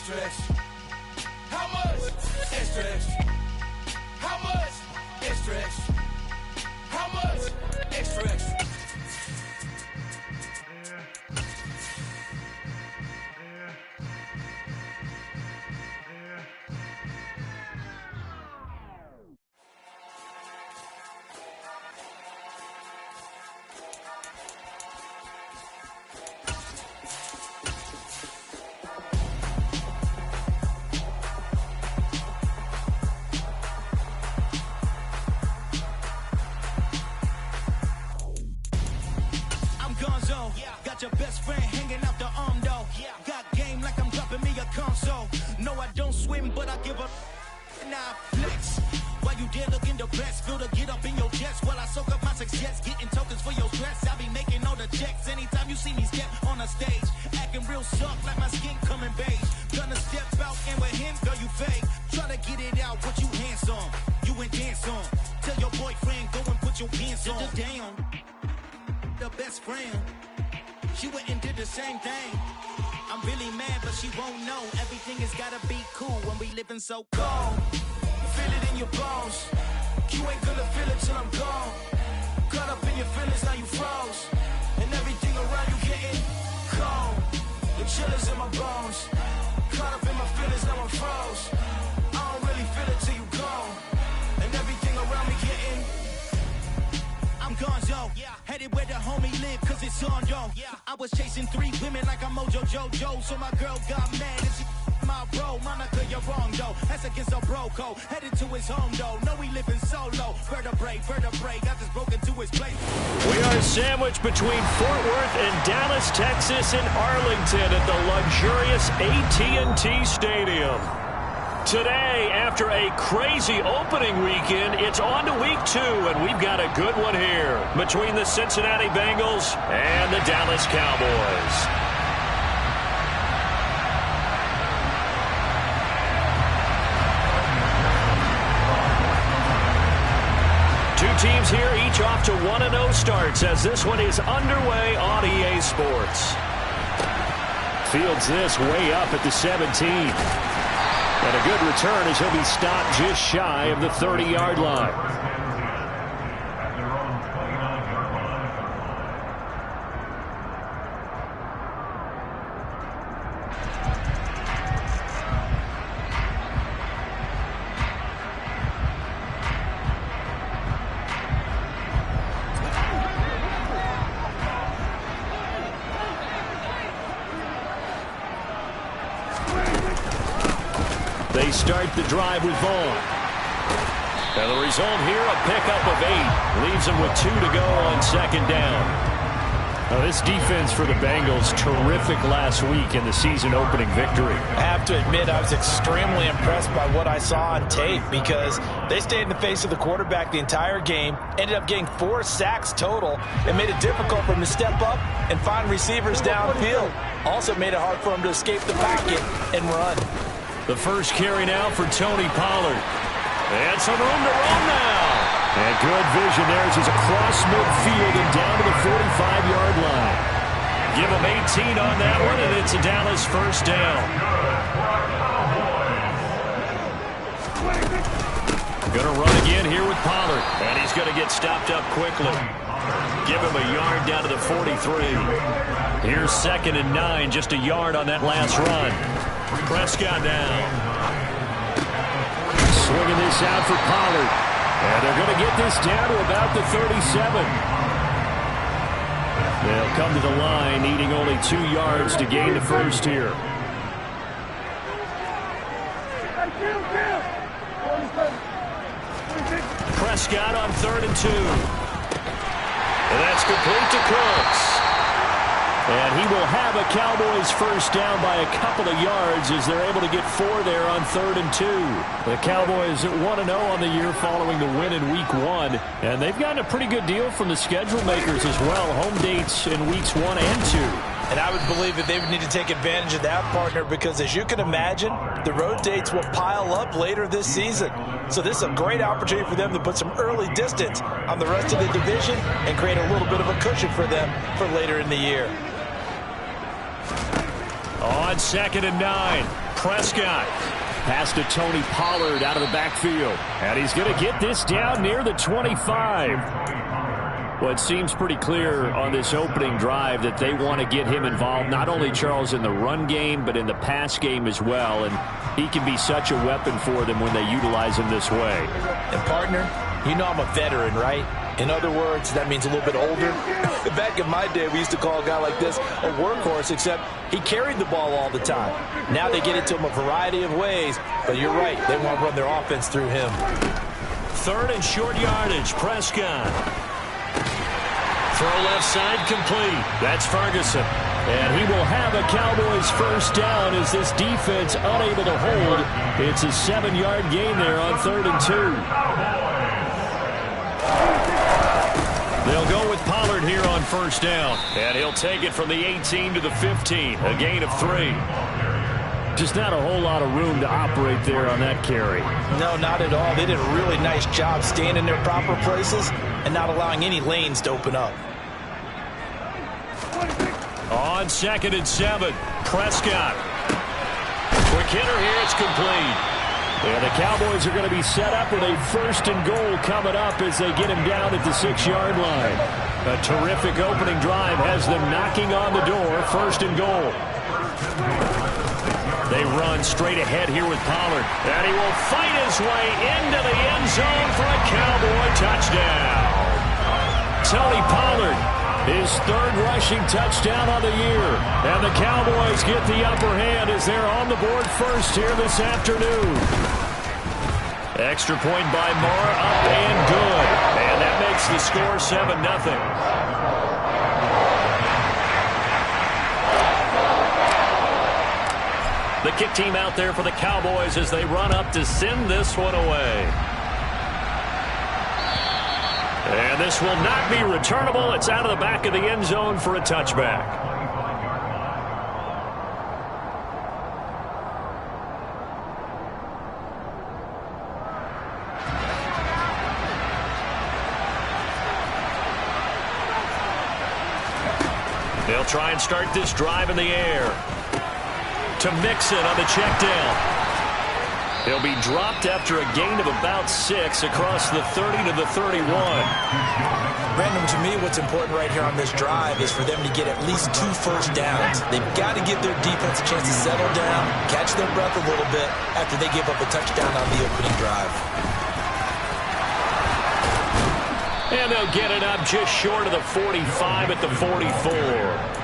Extra, extra. How much? Extra, extra. How much? Extra, extra. How much? Extra, extra. Got your best friend hanging out the arm though. Got game like I'm dropping me a console. No, I don't swim, but I give a now flex. While you there looking depressed, feel to get up in your chest while I soak up my success, getting tokens for your stress. I be making all the checks anytime you see me step on a stage, acting real soft like my skin coming beige. Gonna step out and with him, girl, you fake. Try to get it out, what you hands on, you ain't dance on. Tell your boyfriend go and put your pants on. Down, the best friend. She went and did the same thing. I'm really mad, but she won't know. Everything has gotta be cool when we living so cold. Feel it in your bones. You ain't gonna feel it till I'm gone. Caught up in your feelings, now you froze. And everything around you getting cold. The chill is in my bones. Caught up in my feelings, now I'm froze. I don't really feel it till you gone. And everything around me getting I'm gonzo, headed where the homie live, cause it's on, yo. I was chasing 3 women like I'm Mojo Jojo, so my girl got mad and she my bro. Monica, you're wrong, though. That's against a bro code. Headed to his home, though. No, he living solo. Vertebrae, got this broken to his place. We are sandwiched between Fort Worth and Dallas, Texas, and Arlington at the luxurious AT&T Stadium. Today, after a crazy opening weekend, it's on to week 2, and we've got a good one here between the Cincinnati Bengals and the Dallas Cowboys. Two teams here, each off to 1-0 starts as this one is underway on EA Sports. Fields this way up at the 17. And a good return as he'll be stopped just shy of the 30-yard line. They start the drive with Vaughn. And the result here, a pickup of 8. Leaves them with 2 to go on second down. Now, this defense for the Bengals, terrific last week in the season-opening victory. I have to admit, I was extremely impressed by what I saw on tape because they stayed in the face of the quarterback the entire game, ended up getting 4 sacks total, and made it difficult for him to step up and find receivers downfield. Also made it hard for him to escape the pocket and run. The first carry now for Tony Pollard. And some room to run now. And good vision there as he's across midfield and down to the 45-yard line. Give him 18 on that one, and it's a Dallas first down. Going to run again here with Pollard. And he's going to get stopped up quickly. Give him a yard down to the 43. Here's 2nd and 9, just a yard on that last run. Prescott down. Swinging this out for Pollard. And they're going to get this down to about the 37. They'll come to the line, needing only 2 yards to gain the first here. Prescott on 3rd and 2. And that's complete to Cooks. And he will have a Cowboys first down by a couple of yards as they're able to get 4 there on 3rd and 2. The Cowboys at 1-0 on the year following the win in Week 1. And they've gotten a pretty good deal from the schedule makers as well. Home dates in Weeks 1 and 2. And I would believe that they would need to take advantage of that, partner, because as you can imagine, the road dates will pile up later this season. So this is a great opportunity for them to put some early distance on the rest of the division and create a little bit of a cushion for them for later in the year. On 2nd and 9, Prescott. Pass to Tony Pollard out of the backfield. And he's going to get this down near the 25. Well, it seems pretty clear on this opening drive that they want to get him involved, not only, Charles, in the run game, but in the pass game as well. And he can be such a weapon for them when they utilize him this way. And, partner, you know I'm a veteran, right? In other words, that means a little bit older. Back in my day, we used to call a guy like this a workhorse, except he carried the ball all the time. Now they get it to him a variety of ways, but you're right, they want to run their offense through him. 3rd and short yardage, Prescott. Throw left side complete. That's Ferguson. And he will have a Cowboys first down as this defense unable to hold. It's a 7-yard gain there on 3rd and 2. They'll go with Pollard here on first down. And he'll take it from the 18 to the 15. A gain of 3. Just not a whole lot of room to operate there on that carry. No, not at all. They did a really nice job staying in their proper places and not allowing any lanes to open up. On 2nd and 7, Prescott. Quick hitter here, it's complete. And the Cowboys are going to be set up with a 1st and goal coming up as they get him down at the 6-yard line. A terrific opening drive has them knocking on the door. 1st and goal. They run straight ahead here with Pollard. And he will fight his way into the end zone for a Cowboy touchdown. Tony Pollard, his 3rd rushing touchdown on the year. And the Cowboys get the upper hand as they're on the board first here this afternoon. Extra point by Moore, up and good. And that makes the score 7-0. The kick team out there for the Cowboys as they run up to send this one away. And this will not be returnable. It's out of the back of the end zone for a touchback. They'll try and start this drive in the air. To Mixon on the check down. He'll be dropped after a gain of about 6 across the 30 to the 31. Brandon, to me, what's important right here on this drive is for them to get at least 2 first downs. They've got to give their defense a chance to settle down, catch their breath a little bit after they give up a touchdown on the opening drive. And they'll get it up just short of the 45 at the 44.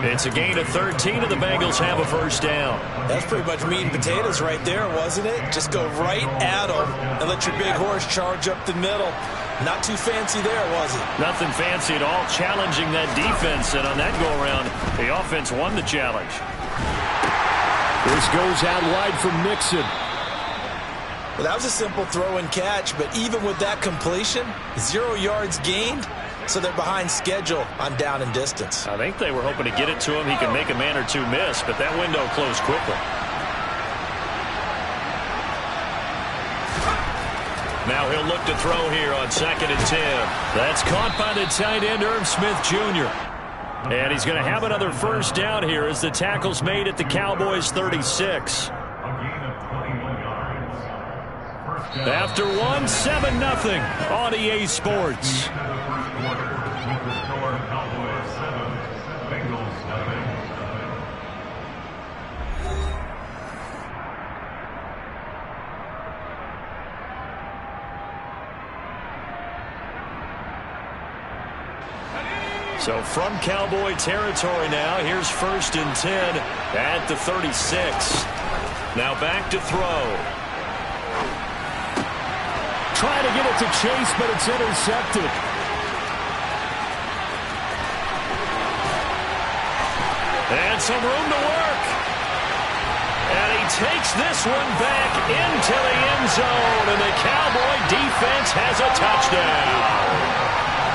It's a gain of 13, and the Bengals have a first down. That's pretty much meat and potatoes right there, wasn't it? Just go right at them and let your big horse charge up the middle. Not too fancy there, was it? Nothing fancy at all, challenging that defense, and on that go-around, the offense won the challenge. This goes out wide for Mixon. Well, that was a simple throw and catch, but even with that completion, 0 yards gained, so they're behind schedule on down and distance. I think they were hoping to get it to him. He could make a man or two miss, but that window closed quickly. Now he'll look to throw here on 2nd and 10. That's caught by the tight end, Irv Smith Jr. And he's going to have another first down here as the tackle's made at the Cowboys' 36. After 1, 7-0 on EA Sports. So from Cowboy territory now, here's 1st and 10 at the 36. Now back to throw. Trying to get it to Chase, but it's intercepted. And some room to work. And he takes this one back into the end zone, and the Cowboy defense has a touchdown.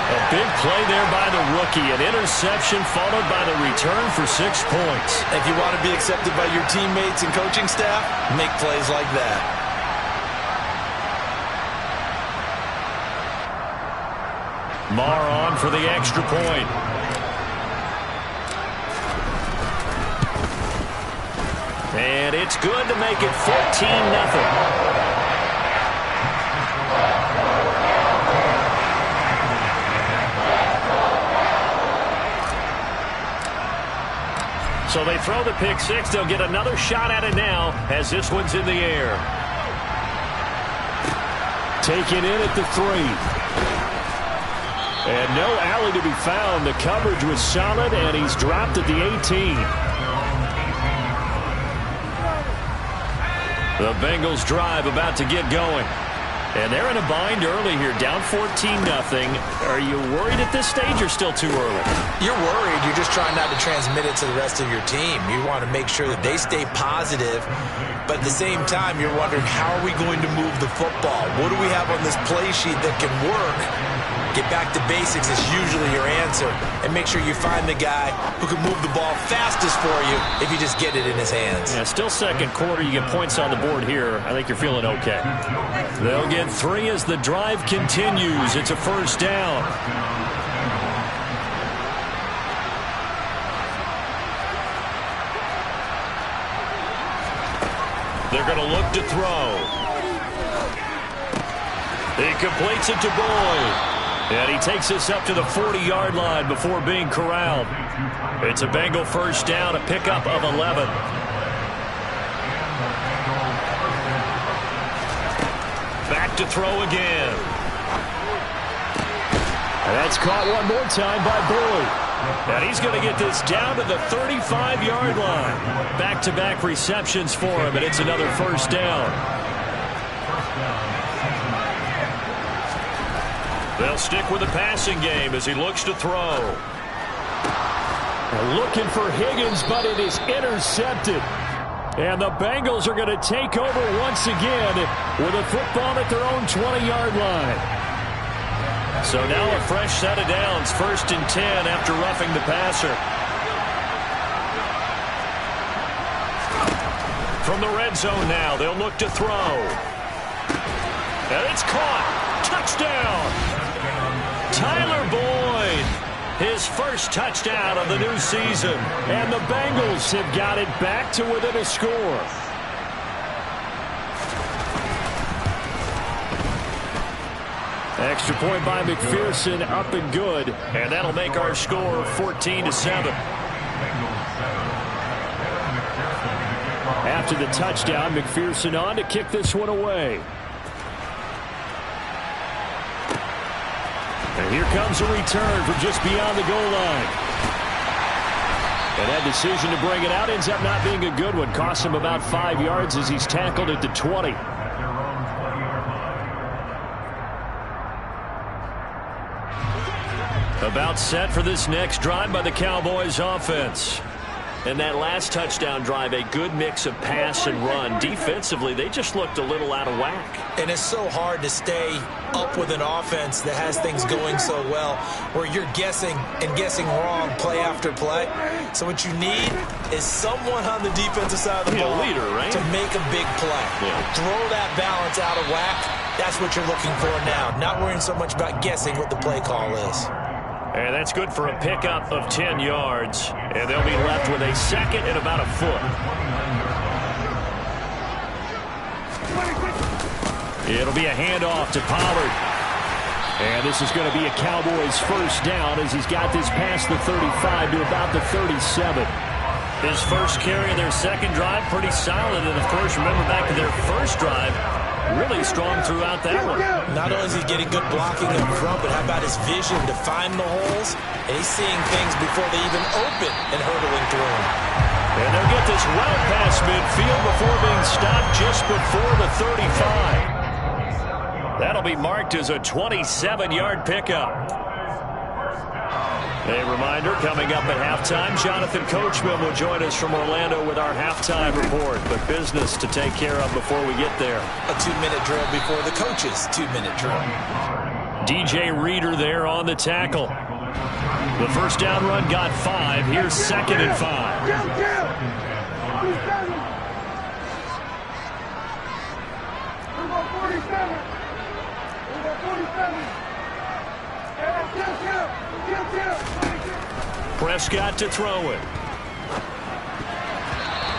A big play there by the rookie. An interception followed by the return for 6 points. If you want to be accepted by your teammates and coaching staff, make plays like that. Marr on for the extra point. And it's good to make it 14-0. So they throw the pick six. They'll get another shot at it now as this one's in the air. Taken in at the 3. And no alley to be found. The coverage was solid, and he's dropped at the 18. The Bengals drive about to get going. And they're in a bind early here, down 14-0. Are you worried at this stage or still too early? You're worried. You're just trying not to transmit it to the rest of your team. You want to make sure that they stay positive, but at the same time, you're wondering, how are we going to move the football? What do we have on this play sheet that can work? Get back to basics is usually your answer, and make sure you find the guy who can move the ball fastest for you if you just get it in his hands. Yeah, still second quarter. You get points on the board here. I think you're feeling okay. They'll get 3 as the drive continues. It's a first down. They're going to look to throw. He completes it to Boyd. And he takes us up to the 40-yard line before being corralled. It's a Bengal first down, a pickup of 11. Back to throw again. And that's caught one more time by Boyd. And he's going to get this down to the 35-yard line. Back-to-back receptions for him, and it's another first down. They'll stick with the passing game as he looks to throw. They're looking for Higgins, but it is intercepted. And the Bengals are going to take over once again with a football at their own 20-yard line. So now a fresh set of downs, 1st and 10 after roughing the passer. From the red zone now, they'll look to throw. And it's caught. Touchdown. Tyler Boyd, his first touchdown of the new season. And the Bengals have got it back to within a score. Extra point by McPherson, up and good. And that'll make our score 14-7. After the touchdown, McPherson on to kick this one away. And here comes a return from just beyond the goal line. And that decision to bring it out ends up not being a good one. Costs him about 5 yards as he's tackled at the 20. About set for this next drive by the Cowboys offense. And that last touchdown drive, a good mix of pass and run. Defensively, they just looked a little out of whack. And it's so hard to stay up with an offense that has things going so well, where you're guessing and guessing wrong play after play. So what you need is someone on the defensive side of the ball, leader, right? to make a big play. Yeah. Throw that balance out of whack. That's what you're looking for now. Not worrying so much about guessing what the play call is. And that's good for a pickup of 10 yards. And they'll be left with a second and about a foot. It'll be a handoff to Pollard. And this is going to be a Cowboys first down as he's got this past the 35 to about the 37. His first carry of their second drive, pretty solid. And, of course, remember back to their first drive, really strong throughout that one. Not only is he getting good blocking up front, but how about his vision to find the holes? And he's seeing things before they even open and hurdling through them. And they'll get this well past midfield before being stopped just before the 35. That'll be marked as a 27-yard pickup. A reminder, coming up at halftime, Jonathan Coachman will join us from Orlando with our halftime report. But business to take care of before we get there. A 2-minute drill before the coach's 2-minute drill. DJ Reader there on the tackle. The first down run got 5. Here's 2nd and 5. Prescott to throw it.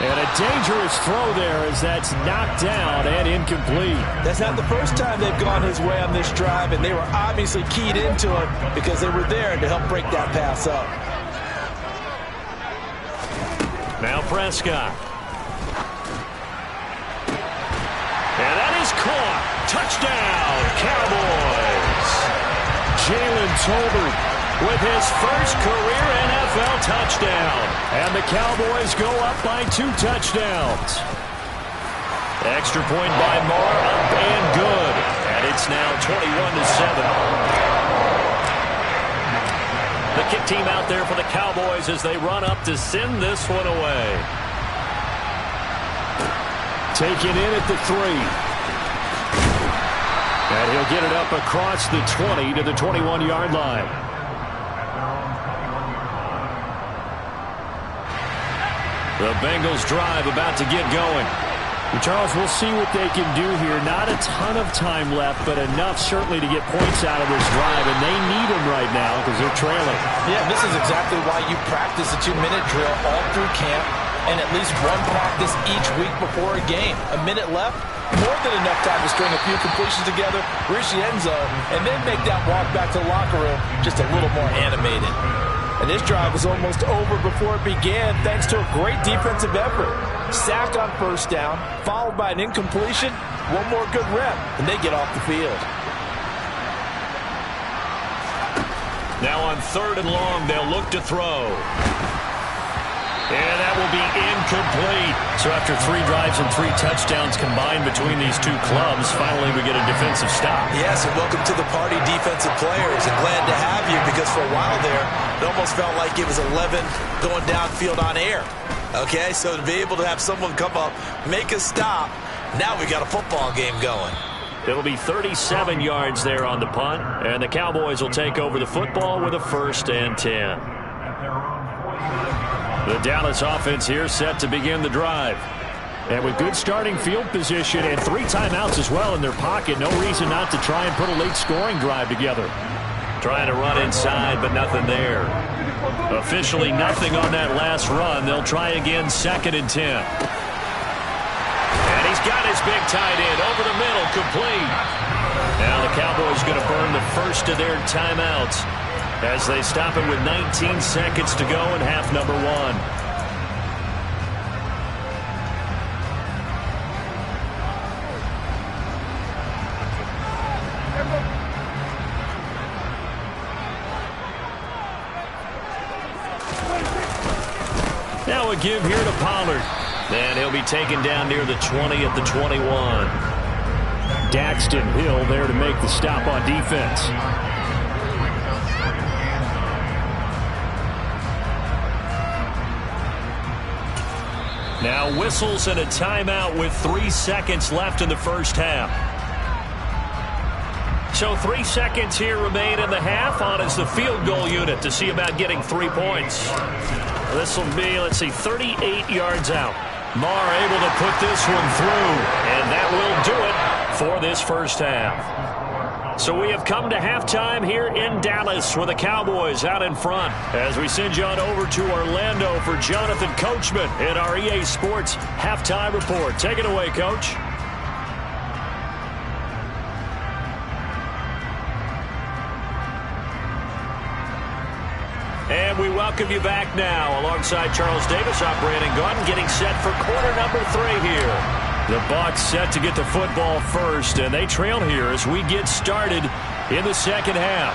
And a dangerous throw there as that's knocked down and incomplete. That's not the first time they've gone his way on this drive, and they were obviously keyed into it because they were there to help break that pass up. Now Prescott. And that is caught. Touchdown, Cowboys. Jalen Tolbert with his first career NFL touchdown. And the Cowboys go up by 2 touchdowns. Extra point by Marr, up and good. And it's now 21-7. The kick team out there for the Cowboys as they run up to send this one away. Taken in at the 3. And he'll get it up across the 20 to the 21-yard line. The Bengals drive about to get going. And Charles, we'll see what they can do here. Not a ton of time left, but enough certainly to get points out of this drive, and they need them right now because they're trailing. Yeah, this is exactly why you practice a 2-minute drill all through camp and at least one practice each week before a game. A minute left, more than enough time to string a few completions together, reach the end zone, and then make that walk back to the locker room just a little more animated. And this drive was almost over before it began thanks to a great defensive effort. Sack on first down, followed by an incompletion, one more good rep, and they get off the field. Now on 3rd and long, they'll look to throw. And that will be incomplete. So after 3 drives and 3 touchdowns combined between these two clubs, finally we get a defensive stop. Yes, and welcome to the party, defensive players. And glad to have you because for a while there, it almost felt like it was 11 going downfield on air. Okay, so to be able to have someone come up, make a stop, now we got a football game going. It'll be 37 yards there on the punt, and the Cowboys will take over the football with a 1st and 10. The Dallas offense here set to begin the drive. And with good starting field position and 3 timeouts as well in their pocket, no reason not to try and put a late scoring drive together. Trying to run inside, but nothing there. Officially nothing on that last run. They'll try again 2nd and 10. And he's got his big tight end over the middle, complete. Now the Cowboys going to burn the first of their timeouts as they stop it with 19 seconds to go in half number 1. Now a give here to Pollard. And he'll be taken down near the 20 at the 21. Daxton Hill there to make the stop on defense. Now whistles and a timeout with 3 seconds left in the first half. So 3 seconds here remain in the half. On is the field goal unit to see about getting 3 points. This will be, let's see, 38 yards out. Marr able to put this one through, and that will do it for this first half. So we have come to halftime here in Dallas with the Cowboys out in front as we send you on over to Orlando for Jonathan Coachman in our EA Sports Halftime Report. Take it away, Coach. And we welcome you back now alongside Charles Davis. I'm Brandon Gordon getting set for quarter number 3 here. The Bucs set to get the football first, and they trail here as we get started in the second half.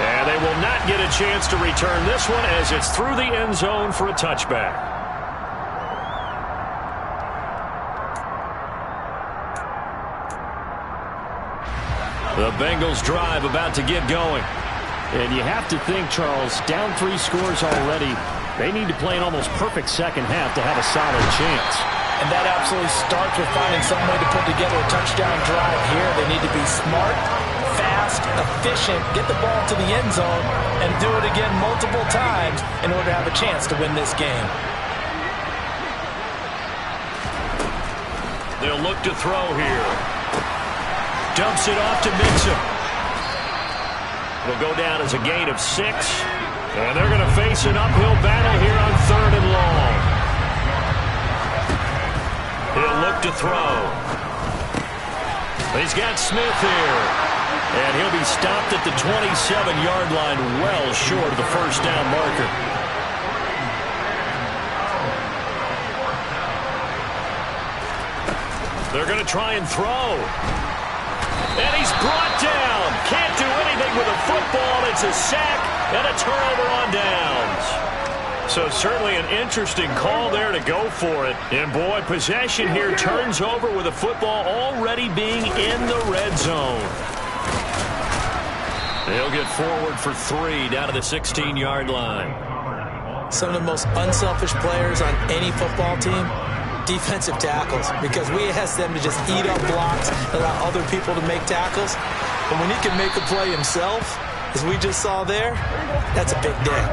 And they will not get a chance to return this one as it's through the end zone for a touchback. The Bengals drive about to get going. And you have to think, Charles, down 3 scores already, they need to play an almost perfect second half to have a solid chance. And that absolutely starts with finding some way to put together a touchdown drive here. They need to be smart, fast, efficient, get the ball to the end zone, and do it again multiple times in order to have a chance to win this game. They'll look to throw here. Dumps it off to Mixon. It'll go down as a gain of 6. And they're going to face an uphill battle here on 3rd and long. look to throw. He's got Smith here. And he'll be stopped at the 27-yard line, well short of the first down marker. They're going to try and throw. And he's brought down. Can't do anything with a football. It's a sack and a turnover on downs. So certainly an interesting call there to go for it. And boy, possession here turns over with a football already being in the red zone. They'll get forward for 3 down to the 16-yard line. Some of the most unselfish players on any football team, defensive tackles, because we ask them to just eat up blocks and allow other people to make tackles. But when he can make a play himself, as we just saw there, that's a big day.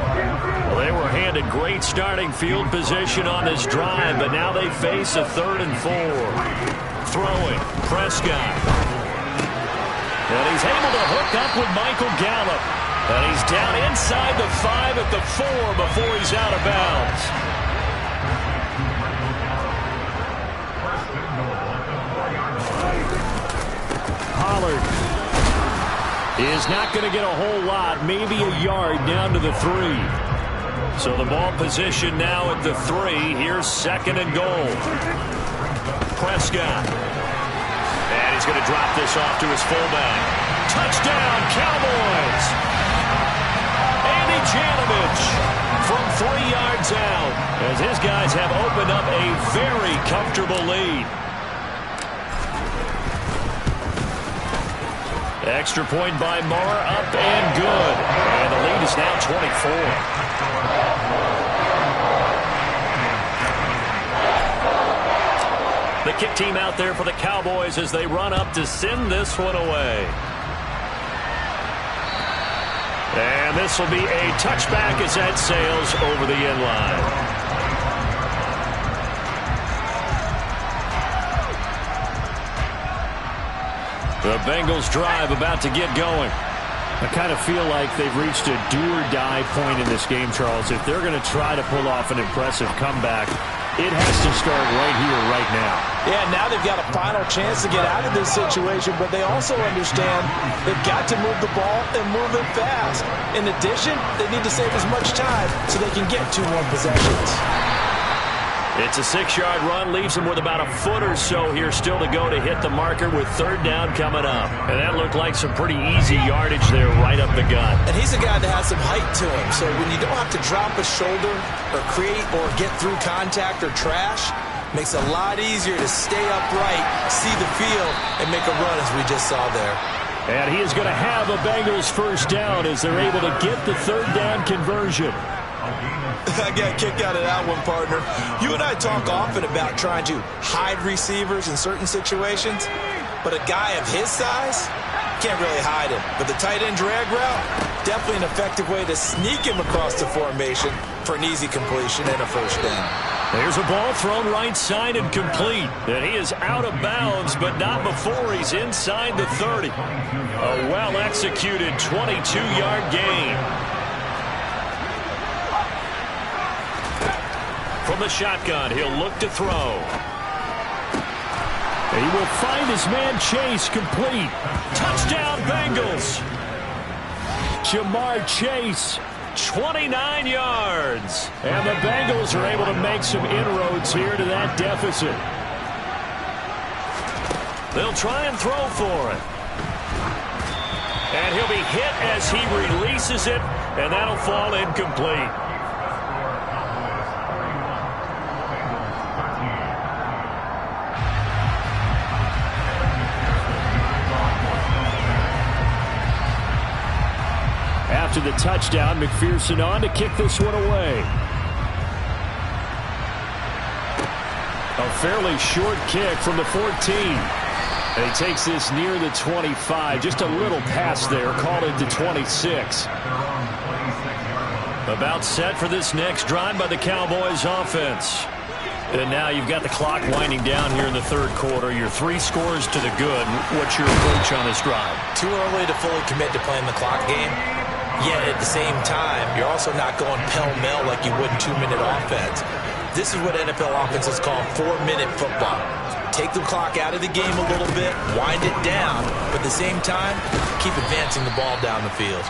Well, they were handed great starting field position on this drive, but now they face a 3rd and 4. Throwing, Prescott. And he's able to hook up with Michael Gallup. And he's down inside the 5 at the 4 before he's out of bounds. Pollard is not going to get a whole lot, maybe a yard down to the 3. So the ball position now at the 3. Here's 2nd and goal. Prescott. And he's going to drop this off to his fullback. Touchdown, Cowboys! Andy Janovich from 3 yards out as his guys have opened up a very comfortable lead. Extra point by Marr, up and good. And the lead is now 24. The kick team out there for the Cowboys as they run up to send this one away. And this will be a touchback as that sails over the end line. The Bengals drive about to get going. I kind of feel like they've reached a do-or-die point in this game, Charles. If they're going to try to pull off an impressive comeback, it has to start right here, right now. Yeah, now they've got a final chance to get out of this situation, but they also understand they've got to move the ball and move it fast. In addition, they need to save as much time so they can get 2 more possessions. It's a 6-yard run, leaves him with about a foot or so here still to go to hit the marker with 3rd down coming up. And that looked like some pretty easy yardage there right up the gut. And he's a guy that has some height to him, so when you don't have to drop a shoulder or create or get through contact or trash, makes it a lot easier to stay upright, see the field, and make a run as we just saw there. And he is going to have a Bengals 1st down as they're able to get the 3rd down conversion. I got a kick out of that one, partner. You and I talk often about trying to hide receivers in certain situations, but a guy of his size can't really hide him. But the tight end drag route, definitely an effective way to sneak him across the formation for an easy completion and a 1st down. There's a ball thrown right side and complete. And he is out of bounds, but not before he's inside the 30. A well-executed 22-yard gain. From the shotgun, he'll look to throw. He will find his man Chase, complete. Touchdown, Bengals. Jamar Chase, 29 yards. And the Bengals are able to make some inroads here to that deficit. They'll try and throw for it. And he'll be hit as he releases it, and that'll fall incomplete. After the touchdown, McPherson on to kick this one away. A fairly short kick from the 14. And he takes this near the 25. Just a little pass there. Called it to 26. About set for this next drive by the Cowboys offense. And now you've got the clock winding down here in the 3rd quarter. Your 3 scores to the good. What's your approach on this drive? Too early to fully commit to playing the clock game. Yet at the same time, you're also not going pell-mell like you would in 2-minute offense. This is what NFL offenses call 4-minute football. take the clock out of the game a little bit, wind it down, but at the same time, keep advancing the ball down the field.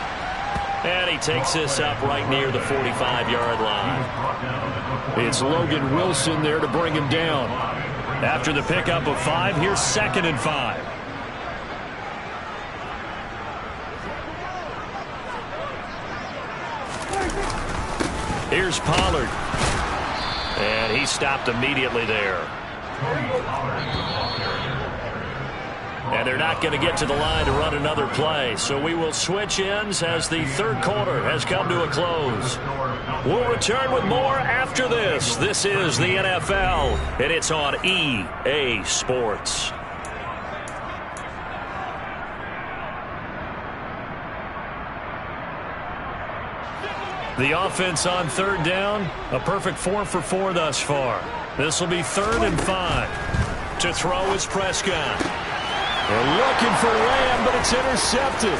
And he takes this up right near the 45-yard line. It's Logan Wilson there to bring him down. After the pickup of 5, here's 2nd and 5. Here's Pollard. And he stopped immediately there. And they're not going to get to the line to run another play. So we will switch ends as the third quarter has come to a close. We'll return with more after this. This is the NFL, and it's on EA Sports. The offense on 3rd down, a perfect 4 for 4 thus far. This will be 3rd and 5. To throw is Prescott. They're looking for Lamb, but it's intercepted.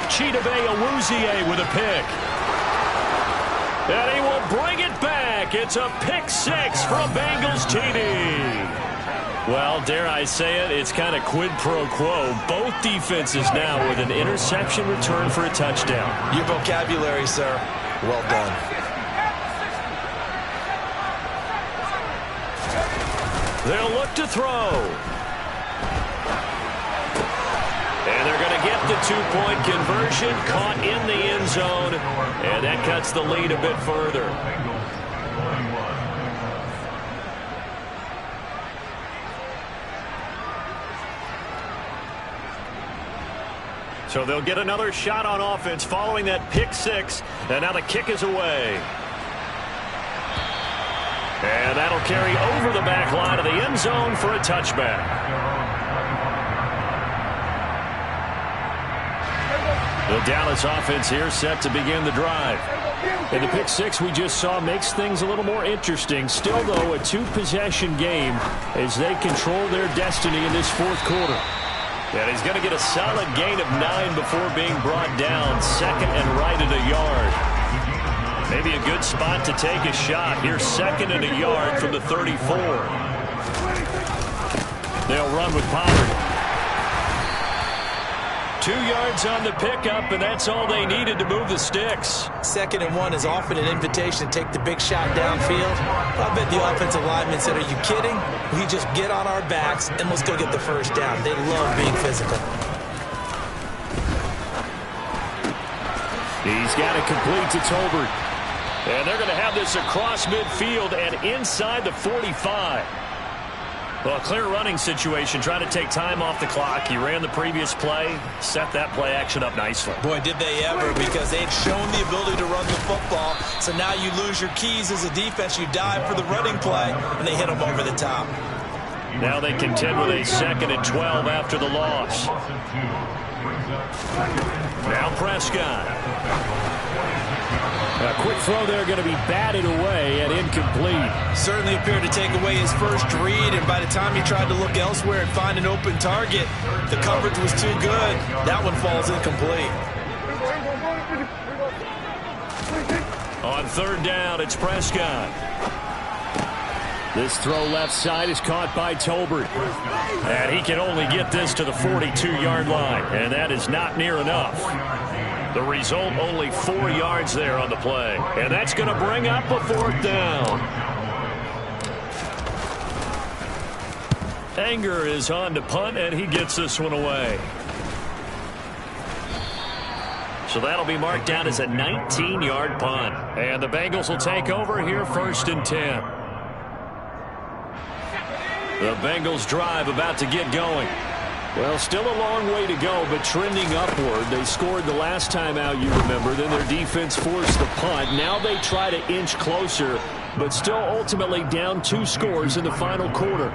Chidobe Awuzie with a pick. And he will bring it back. It's a pick 6 from Bengals TD. Well, dare I say it, it's kind of quid pro quo. Both defenses now with an interception return for a touchdown. Your vocabulary, sir. Well done. They'll look to throw. And they're going to get the 2-point conversion, caught in the end zone, and that cuts the lead a bit further. So they'll get another shot on offense following that pick 6, and now the kick is away. And that'll carry over the back line of the end zone for a touchback. The Dallas offense here set to begin the drive. And the pick 6 we just saw makes things a little more interesting. Still, though, a 2-possession game as they control their destiny in this 4th quarter. And he's going to get a solid gain of 9 before being brought down. 2nd and right at a yard. Maybe a good spot to take a shot. Here's 2nd and a yard from the 34. They'll run with Pollard. 2 yards on the pickup, and that's all they needed to move the sticks. 2nd and 1 is often an invitation to take the big shot downfield. I bet the offensive lineman said, are you kidding? We just get on our backs and let's go get the first down. They love being physical. He's got it complete to Tolbert. And they're going to have this across midfield and inside the 45. Well, a clear running situation, trying to take time off the clock. He ran the previous play, set that play action up nicely. Boy, did they ever, because they had shown the ability to run the football. So now you lose your keys as a defense. You dive for the running play, and they hit them over the top. Now they contend with a 2nd and 12 after the loss. Now Prescott. A quick throw there going to be batted away and incomplete. Certainly appeared to take away his first read, and by the time he tried to look elsewhere and find an open target, the coverage was too good. That one falls incomplete. On 3rd down, it's Prescott. This throw left side is caught by Tolbert. And he can only get this to the 42-yard line, and that is not near enough. The result, only 4 yards there on the play. And that's going to bring up a 4th down. Anger is on to punt, and he gets this one away. So that'll be marked down as a 19-yard punt. And the Bengals will take over here 1st and 10. The Bengals drive about to get going. Well, still a long way to go, but trending upward. They scored the last time out, you remember. Then their defense forced the punt. Now they try to inch closer, but still ultimately down 2 scores in the final quarter.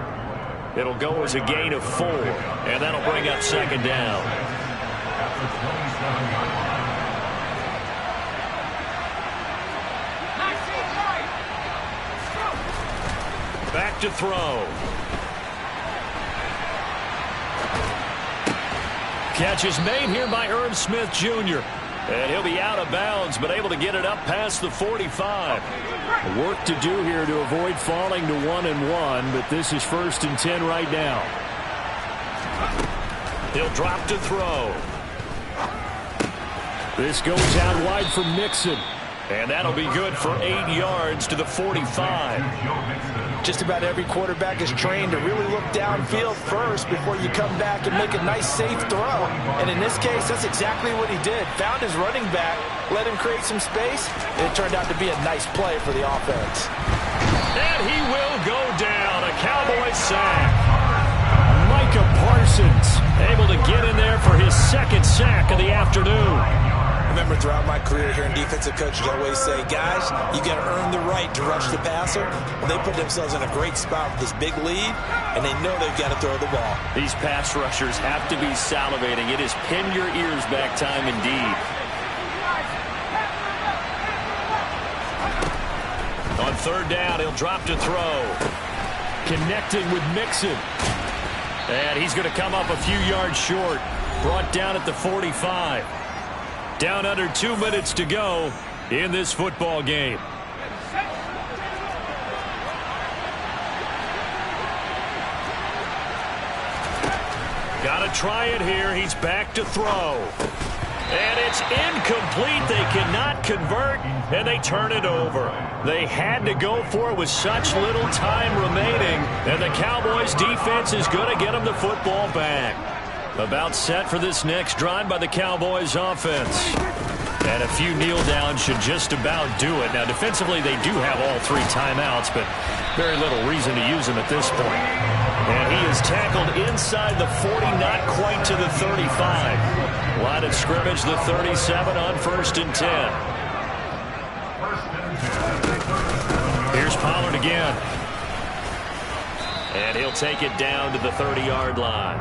It'll go as a gain of 4, and that'll bring up 2nd down. Back to throw. Catch is made here by Irv Smith Jr. And he'll be out of bounds, but able to get it up past the 45. Work to do here to avoid falling to 1-1, but this is 1st and 10 right now. He'll drop to throw. This goes out wide for Mixon. And that'll be good for 8 yards to the 45. Just about every quarterback is trained to really look downfield first before you come back and make a nice, safe throw. And in this case, that's exactly what he did. Found his running back, let him create some space, and it turned out to be a nice play for the offense. And he will go down. A Cowboys sack. Micah Parsons able to get in there for his 2nd sack of the afternoon. I remember throughout my career hearing defensive coaches always say, guys, you got to earn the right to rush the passer. Well, they put themselves in a great spot with this big lead, and they know they've got to throw the ball. These pass rushers have to be salivating. It is pin your ears back time indeed. On 3rd down, he'll drop to throw. Connecting with Mixon. And he's going to come up a few yards short. Brought down at the 45. Down under 2 minutes to go in this football game. Got to try it here. He's back to throw. And it's incomplete. They cannot convert, and they turn it over. They had to go for it with such little time remaining, and the Cowboys defense is going to get them the football back. About set for this next drive by the Cowboys offense. And a few kneel downs should just about do it. Now, defensively, they do have all 3 timeouts, but very little reason to use them at this point. And he is tackled inside the 40, not quite to the 35. Line of scrimmage, the 37 on 1st and 10. Here's Pollard again. And he'll take it down to the 30-yard line.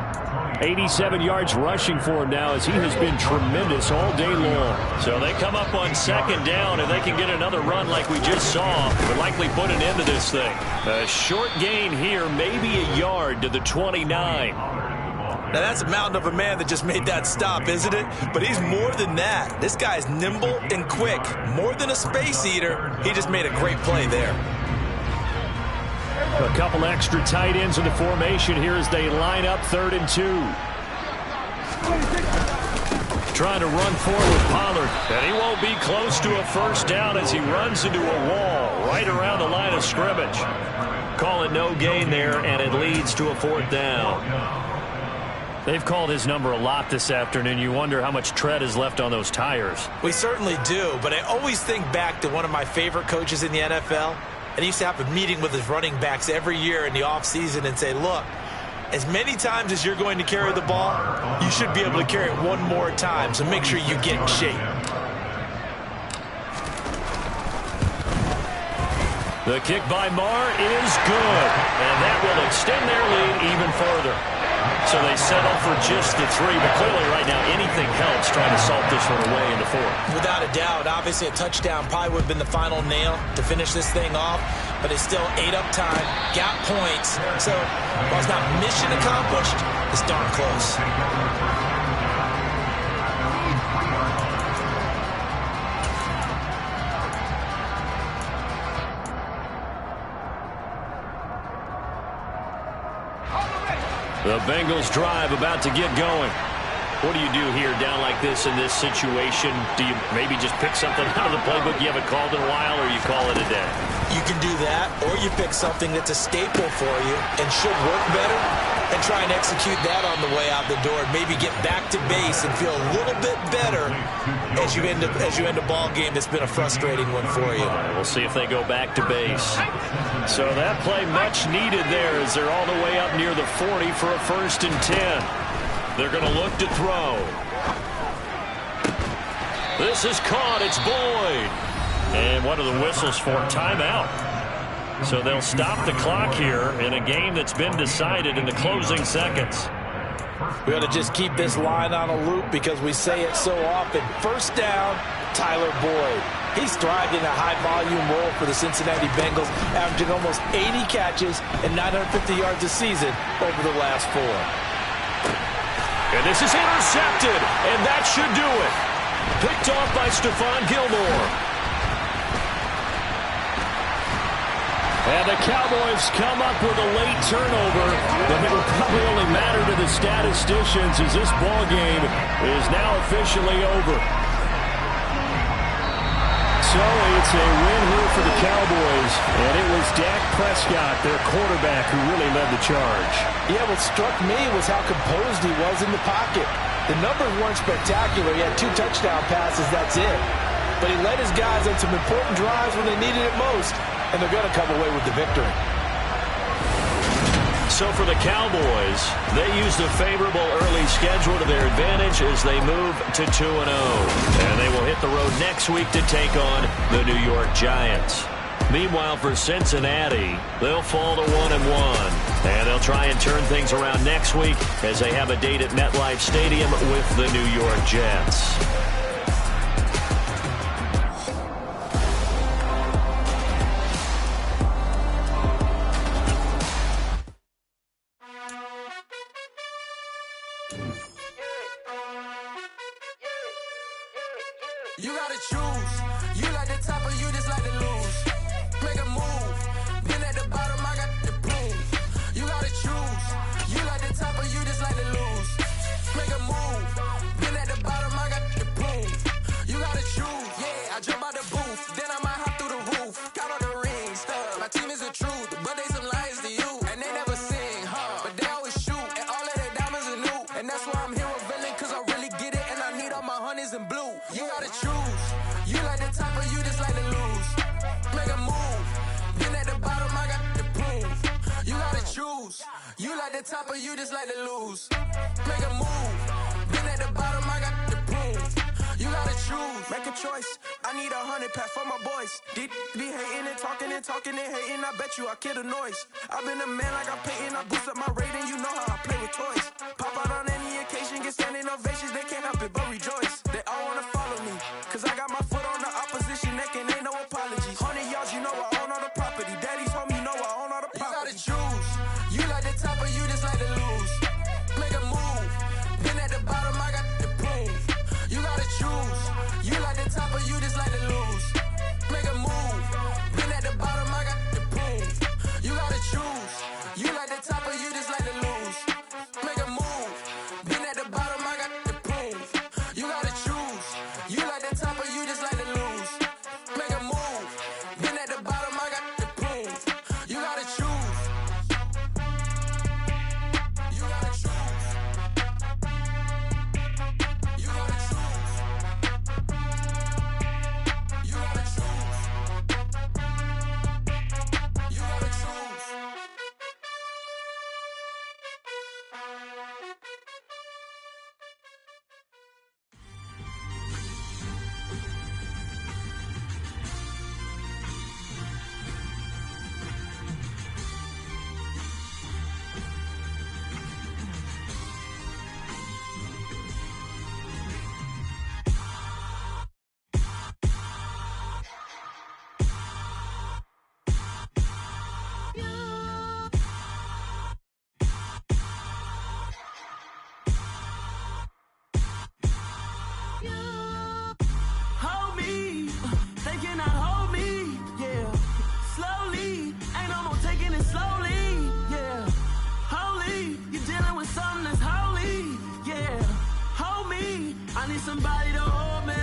87 yards rushing for him now as he has been tremendous all day long. So they come up on 2nd down, and they can get another run like we just saw. Would likely put an end to this thing. A short gain here, maybe a yard to the 29. Now, that's a mountain of a man that just made that stop, isn't it? But he's more than that. This guy's nimble and quick. More than a space eater. He just made a great play there. A couple extra tight ends in the formation here as they line up 3rd and 2. Trying to run forward with Pollard. And he won't be close to a 1st down as he runs into a wall right around the line of scrimmage. Call it no gain there, and it leads to a 4th down. They've called his number a lot this afternoon. You wonder how much tread is left on those tires. We certainly do, but I always think back to one of my favorite coaches in the NFL. And he used to have a meeting with his running backs every year in the offseason and say, look, as many times as you're going to carry the ball, you should be able to carry it one more time, so make sure you get in shape. The kick by Marr is good, and that will extend their lead even further. So they settle for just the 3, but clearly right now anything helps trying to salt this one away in the 4th. Without a doubt, obviously a touchdown probably would have been the final nail to finish this thing off, but it's still ate up time, got points, so while it's not mission accomplished, it's darn close. The Bengals drive about to get going. What do you do here down like this in this situation? Do you maybe just pick something out of the playbook you haven't called in a while, or you call it a day? You can do that, or you pick something that's a staple for you and should work better and try and execute that on the way out the door and maybe get back to base and feel a little bit better as you end a ball game that's been a frustrating one for you. All right, we'll see if they go back to base. So that play much needed there as they're all the way up near the 40 for a 1st and 10. They're going to look to throw. This is caught. It's Boyd. And what are the whistles for? Timeout. So they'll stop the clock here in a game that's been decided in the closing seconds. We ought to just keep this line on a loop because we say it so often. 1st down, Tyler Boyd. He's thrived in a high-volume role for the Cincinnati Bengals, averaging almost 80 catches and 950 yards a season over the last 4. And this is intercepted, and that should do it. Picked off by Stephon Gilmore. And the Cowboys come up with a late turnover, but it will probably only matter to the statisticians as this ball game is now officially over. So it's a win here for the Cowboys, and it was Dak Prescott, their quarterback, who really led the charge. Yeah, what struck me was how composed he was in the pocket. The numbers weren't spectacular. He had 2 touchdown passes, that's it. But he led his guys on some important drives when they needed it most, and they're going to come away with the victory. So for the Cowboys, they used a favorable early schedule to their advantage as they move to 2-0. And they will hit the road next week to take on the New York Giants. Meanwhile, for Cincinnati, they'll fall to 1-1. And they'll try and turn things around next week as they have a date at MetLife Stadium with the New York Jets. You gotta choose. You like the top or you just like to lose. Make a move. Been at the bottom, I got the prove. You gotta choose. You like the top or you just like to lose. Make a move. Been at the bottom, I got the prove. You gotta choose. Yeah, I jump out the booth. Then I might hop through the roof. Count all the rings. Stuff. My team is the truth, but they some liars to you. And they never sing, but they always shoot. And all of their diamonds are new. And that's why I'm here with villain, cause I really get it. And I need all my honeys in blue. You gotta choose. You like the top or you just like to lose. Make a move. Been at the bottom, I got the proof. You gotta choose. You like the top or you just like to lose. Make a move. Been at the bottom, I got the proof. You gotta choose. Make a choice. I need 100 pack for my boys. Be hating and talking and hating. I bet you I kill the noise. I've been a man like I'm Peyton. I boost up my rating. You know how I play with toys. Pop out on any occasion, get standing ovations. They can't help it but rejoice. They all wanna follow me, cause I got my foot on the opposition neck and ain't no apologies. 100 yards, you know I own all the property. Daddy's home, you know I own all the property. You gotta choose. You like the top or you just like to lose. Make a move. Been at the bottom, I got the proof. You gotta choose. You like the top or you just like to lose. Make a move. Been at the bottom, I got the proof. You gotta choose. You like the top or you just like to lose. Make a move. Been at the bottom, I got the proof. You gotta choose. You like the top or you just like to lose. Make a move. Been at the bottom, I got the proof. You gotta choose. You gotta choose. You gotta choose. You gotta choose. You gotta choose. Hold me, they cannot hold me, yeah. Slowly, ain't no more taking it slowly, yeah. Holy, you're dealing with something that's holy, yeah. Hold me, I need somebody to hold me.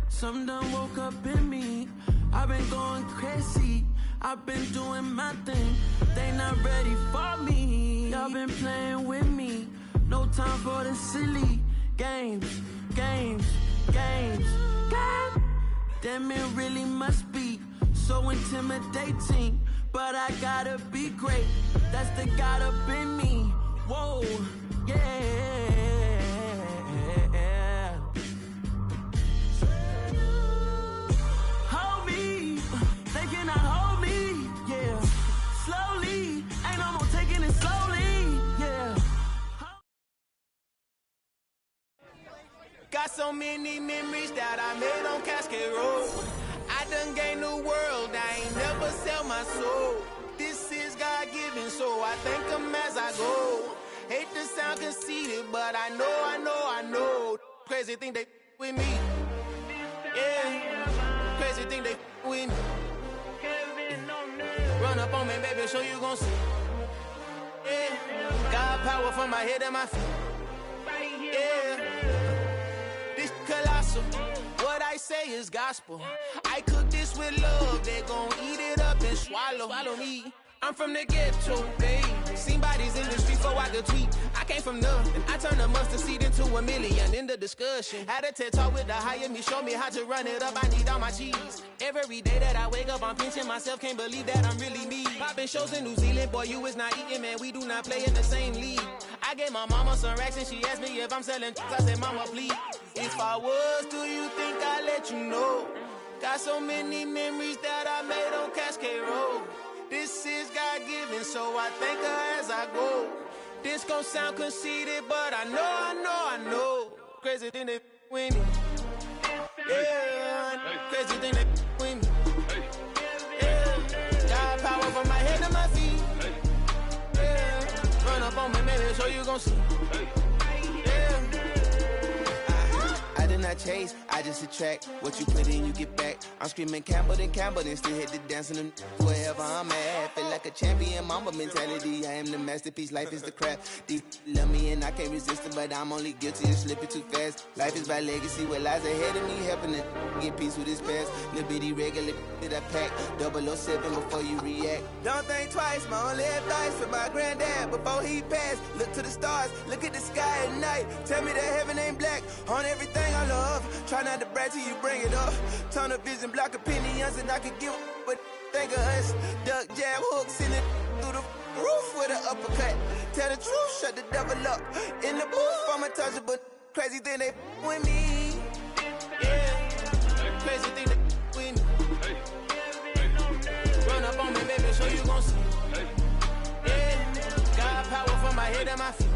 Something done woke up in me. I've been going crazy, I've been doing my thing. They not ready for me. Y'all been playing with me. No time for the silly games. Damn, it really must be so intimidating. But I gotta be great. That's the God up in me. Whoa, yeah. Hold me, they cannot hold me, yeah. Slowly, ain't no more taking it slowly, yeah. Got so many memories that I made on Cascade Road. I done gained the world, I ain't never sell my soul. This is God-given, so I thank him as I go. Hate to sound conceited, but I know. Crazy thing they with me. Yeah, crazy thing they with me. Run up on me, baby, so you gon' see. Yeah, God power from my head and my feet. Yeah, this colossal. What I say is gospel. I cook this with love. They gon' eat it up and swallow me. I'm from the ghetto, babe. Seen bodies in the street before I could tweet. I came from nothing. I turned a mustard seed into $1 million in the discussion. Had a TED talk with the higher me, show me how to run it up. I need all my cheese. Every day that I wake up, I'm pinching myself. Can't believe that I'm really me. Popping shows in New Zealand, boy, you is not eating, man. We do not play in the same league. I gave my mama some racks and she asked me if I'm selling. I said, mama, please. If I was, do you think I'd let you know? Got so many memories that I made on Cascade Road. This is God-given, so I thank her as I go. This gon' sound conceited, but I know. Crazy thing they with me. Yeah, crazy thing they with me. Yeah, God power from my head to my feet. Yeah, run up on me, baby, so you gon' see. Yeah. I did not chase, I just attract. What you put in, you get back. I'm screaming Campbell, then still hit the dancing and wherever I'm at. Feel like a champion, mamba mentality. I am the masterpiece, life is the craft. Deep love me and I can't resist it, but I'm only guilty of slipping too fast. Life is by legacy, what lies ahead of me, helping to get peace with this past. Little bitty regular that I pack, 007 before you react. Don't think twice, my only advice for my granddad before he passed. Look to the stars, look at the sky at night. Tell me that heaven ain't black on everything I love. Try not to brag till you bring it up. Tunnel vision, block opinions, and I could give but think of us. Duck, jab, hooks in it through the roof with an uppercut. Tell the truth, shut the devil up. In the booth, I'm untouchable. Crazy thing they with me. Yeah, crazy thing they with me. Run up on me, baby, so you gon' see. Yeah, God power from my head and my feet.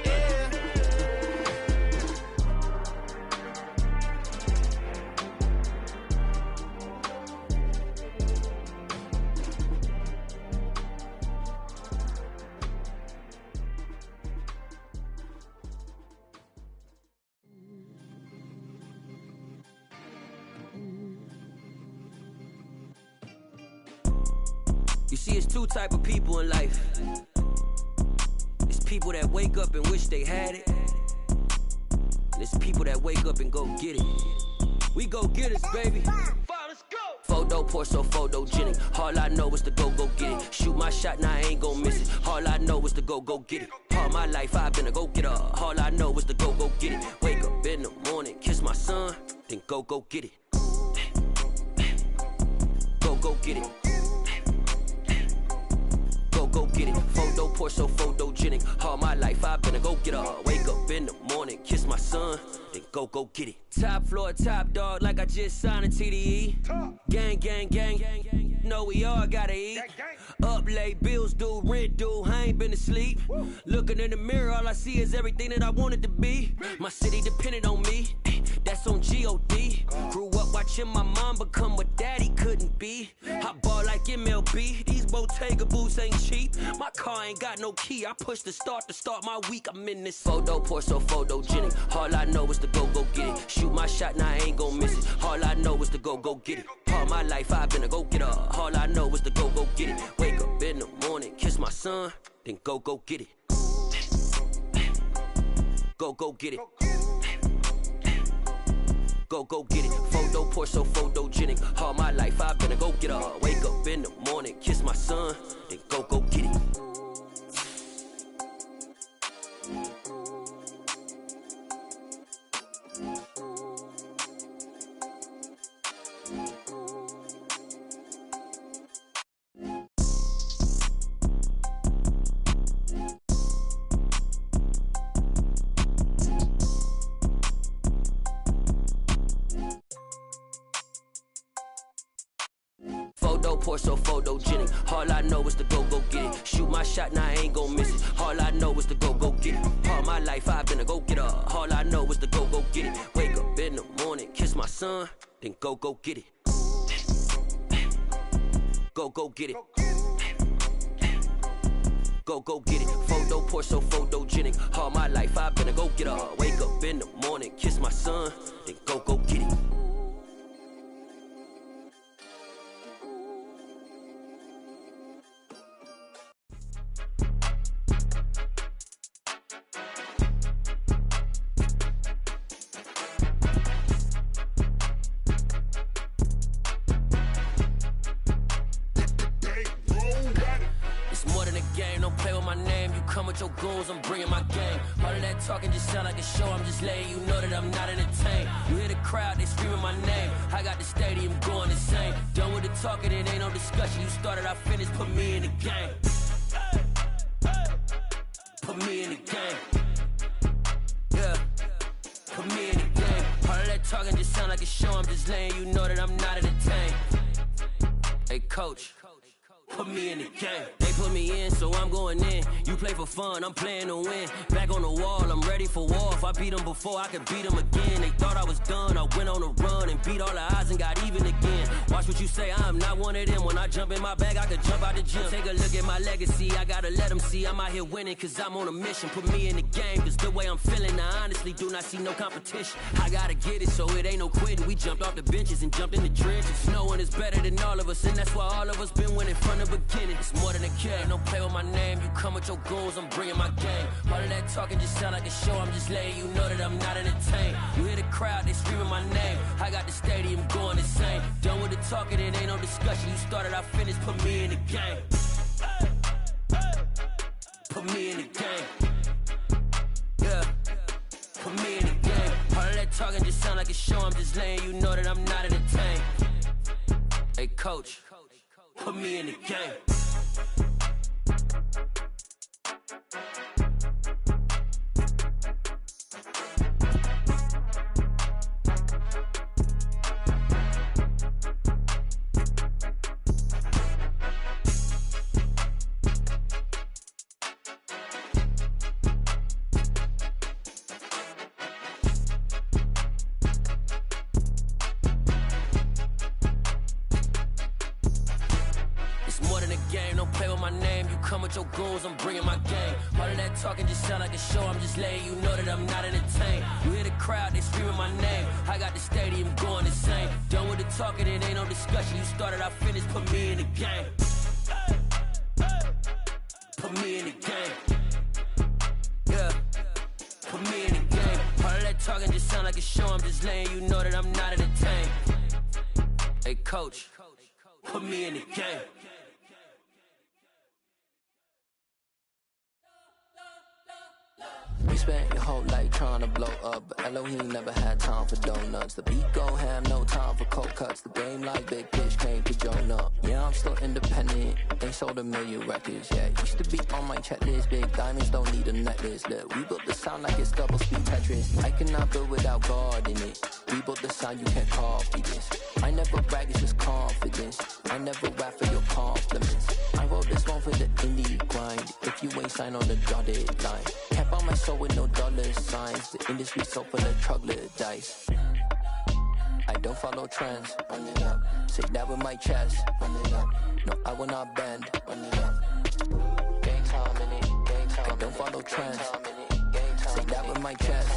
Yeah. You see, it's two type of people in life. It's people that wake up and wish they had it. And it's people that wake up and go get it. We go get it, baby. Let's go. Photo pour so photogenic. All I know is to go get it. Shoot my shot, now I ain't gon' miss it. All I know is to go get it. All my life I've been a go-getter. All I know is to go get it. Wake up in the morning, kiss my son, then go get it. Go get it. Go get it. Photo pour so photogenic. All my life I've been a go-getter. Wake up in the morning, kiss my son, then go get it. Top floor, top dog, like I just signed a TDE. Gang. Know we all gotta eat. Up late, bills due, rent due, I ain't been asleep. Looking in the mirror, all I see is everything that I wanted to be. My city depended on me, that's on G.O.D. Grew up watching my mom become what daddy couldn't be. I ball like MLB, these Bottega boots ain't cheap. My car ain't got no key, I push the start to start my week. I'm in this photo pour so photogenic. All I know is to go get it. Shoot my shot, now I ain't gon' miss it. All I know is to go get it. All my life I've been a go-getter. All I know is to go get it. Wake up in the morning, kiss my son, then go get it. Go get it. Go get it. Photo pour so photogenic. All my life I've been a go-getter. Wake up in the morning, kiss my son, then go get it. Photo pour so photogenic. All I know is to go get it. Shoot my shot, now I ain't gon' miss it. All I know is to go get it. All my life I've been a go-getter. All I know is to go get it. Wake up in the morning, kiss my son, then go get it. Go get it. Go get it. photo, Porsche so photogenic. All my life I've been a go-getter. Wake up in the morning, kiss my son, then go get it. Your goals, I'm bringing my game. All of that talking just sound like a show. I'm just letting you know that I'm not entertained. You hear the crowd, they screaming my name. I got the stadium going insane. Done with the talking, it ain't no discussion. You started, I finished, put me in the game. Put me in the game. Yeah, put me in the game. All of that talking just sound like a show. I'm just letting you know that I'm not entertained. Hey, coach, put me in the game. They put me in, so I'm going in. You play for fun, I'm playing to win. Back on the wall, I'm ready for war. If I beat them before, I could beat them again. They thought I was done, I went on a run and beat all the odds and got even again. Watch what you say, I'm not one of them. When I jump in my bag, I could jump out the gym. Take a look at my legacy, I gotta let them see I'm out here winning, cause I'm on a mission. Put me in the game, cause the way I'm feeling, I honestly do not see no competition. I gotta get it, so it ain't no quitting. We jumped off the benches and jumped in the trenches. No one is better than all of us, and that's why all of us been winning from the beginning. It's more than a kid, don't play with my name. You come with your goons, I'm bringing my game. All of that talking just sound like a show. I'm just letting you know that I'm not entertained. You hear the crowd, they screaming my name. I got the stadium going insane. Done with the talking, it ain't no discussion. You started, I finished, put me in the game. Put me in the game. Yeah, put me in the game. All of that talking just sound like a show. I'm just letting you know that I'm not entertained. Hey, coach, put me in the game. Your goals, I'm bringing my game. All of that talking just sound like a show. I'm just letting you know that I'm not entertained. You hear the crowd, they screaming my name. I got the stadium going insane. Done with the talking, it ain't no discussion. You started, I finished, put me in the game. Put me in the game. Yeah, put me in the game. All of that talking just sound like a show. I'm just letting you know that I'm not entertained. Hey, coach, put me in the game. You spent your whole life trying to blow up, but Elohim never had time for donuts. The beat go ham, no time for cold cuts. The game like Big Fish came to Jonah. Yeah, I'm still independent, they sold 1 million records. Yeah, used to be on my checklist. Big diamonds don't need a necklace. Look, we built the sound like it's double speed Tetris. I cannot build without God in it. We built the sound, you can't copy this. I never brag, it's just confidence. I never rap for your compliments. I wrote this one for the indie grind. If you ain't signed on the dotted line, can't buy my soul with no dollar signs. The industry so full of troglodytes. I don't follow trends. Run it up. Say that with my chest. Run it up. No, I will not bend. Run it up. Gang time in it. Gang time. I don't follow trends. Say that with my chest.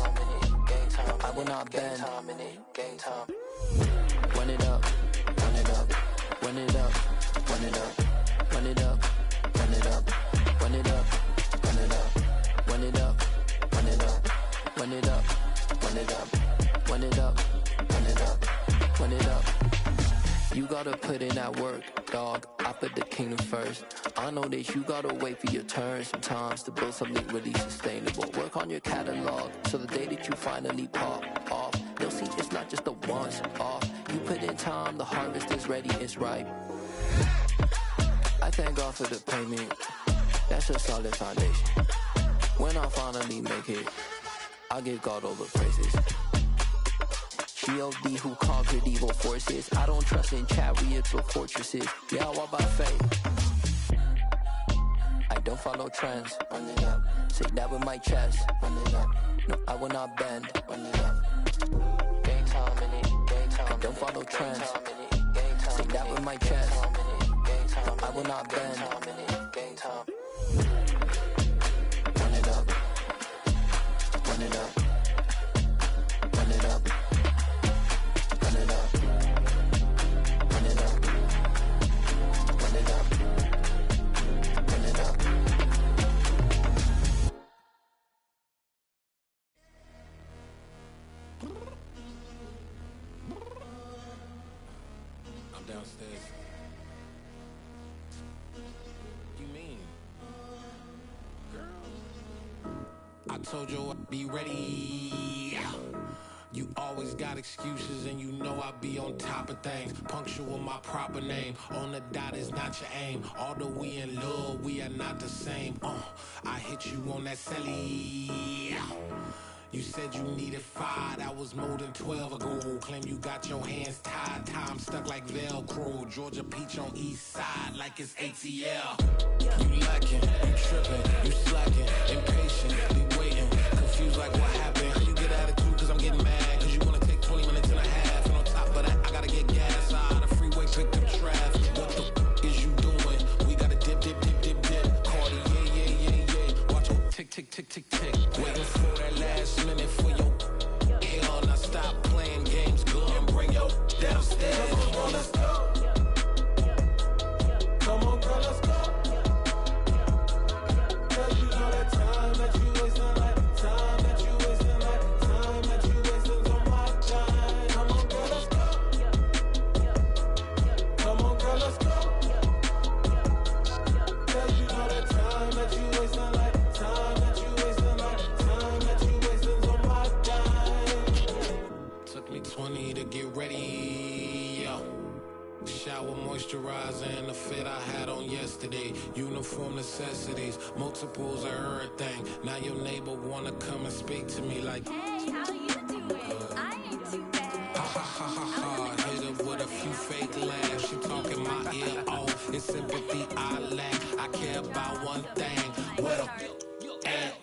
No, I will not bend. Gang time. Run it up. Run it up. Run it up. Run it up. Run it up. Run it up. Run it up. Run it up. Run it up. Run it up. Run it up. Run it up. Run it up. Run it up. Run it up. You gotta put in that work, dog. I put the kingdom first. I know that you gotta wait for your turn sometimes to build something really sustainable. Work on your catalog, so the day that you finally pop off, they'll see it's not just a once off. You put in time, the harvest is ready, it's ripe. I thank God for the payment. That's a solid foundation. When I finally make it, I give God all the praises. G.O.D. who conquered evil forces. I don't trust in chariots or fortresses. Yeah, I walk by faith. I don't follow trends. Run it up. Say that with my chest. Run it up. No, I will not bend. Run it up. Gang time in it. Gang time. I don't follow trends. Say that with my chest. No, I will not bend. Gang time. downstairs. You mean? Girl, I told you I'd be ready. You always got excuses and you know I be on top of things. Punctual my proper name. On the dot is not your aim. Although we in love, we are not the same. I hit you on that celly. You said you needed 5, that was more than 12 ago. Claim you got your hands tied, time stuck like Velcro. Georgia peach on east side like it's ATL. You lacking, you tripping, you slacking, impatient, be waiting, confused like what happened. How you get attitude cause I'm getting mad, cause you wanna take 20 minutes and a half. And on top of that, I gotta get gas out of the freeway, pick up traffic. What the is you doing? We gotta dip, dip, dip, dip, dip. Cardi, yeah. Watch your tick, tick, tick, tick, tick. Waiting for that last minute for your hell. Now stop playing games, go and bring your downstairs. Come on, let's go. Come on, girl, let's go. Cause you know that time that you wasting, like time that you wasting, like time that you wasting on my time. Come on, girl, let's go. Come on, girl, let's go. Cause you know that time that you wasting, like time that you wasting, like time that you wasting on my time. Took me 20 to get ready, yo. Shower, moisturizer, and the fit I had on yesterday. Uniform necessities, multiples of everything. Now your neighbor wanna come and speak to me like, hey, how you doing? I ain't too bad. ha ha ha ha ha. Hit her with a few fake laughs. She talking my ear off. It's sympathy I lack. I care about one thing. Well, and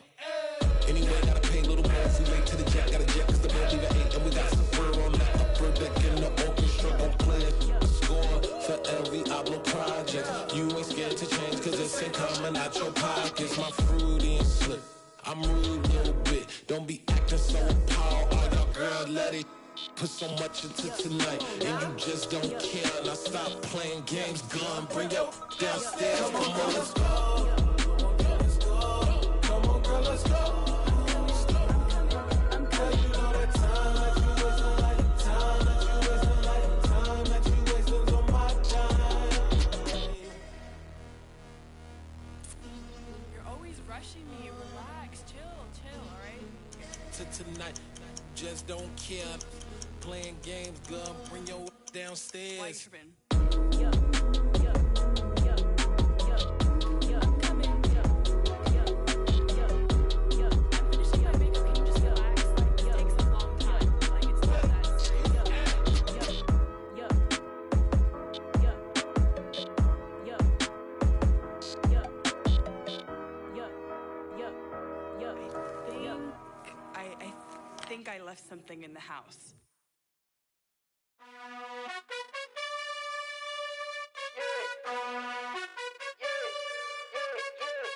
anyway, gotta pay a little more if we late to the jet. Got a jet cause the boat leave at 8. And we got some fur on the upper deck in the orchestra. Gon' play a score for every album project. You ain't scared to change cause it's ain't coming out your pockets. My fruity and slick, I'm rude a little bit. Don't be acting so appalled. All y'all girl, let it put so much into tonight. And you just don't care. Now stop playing games, gun, bring your downstairs. Come on, let's go. Come on, girl, let's go. Cause you know that time that you wasting, like time that you wasting, like time that you wasting on my time. You're always rushing me. Relax, chill, alright? To tonight, just don't care. Playing games, gun, bring your downstairs. Why you tripping? I think I left something in the house.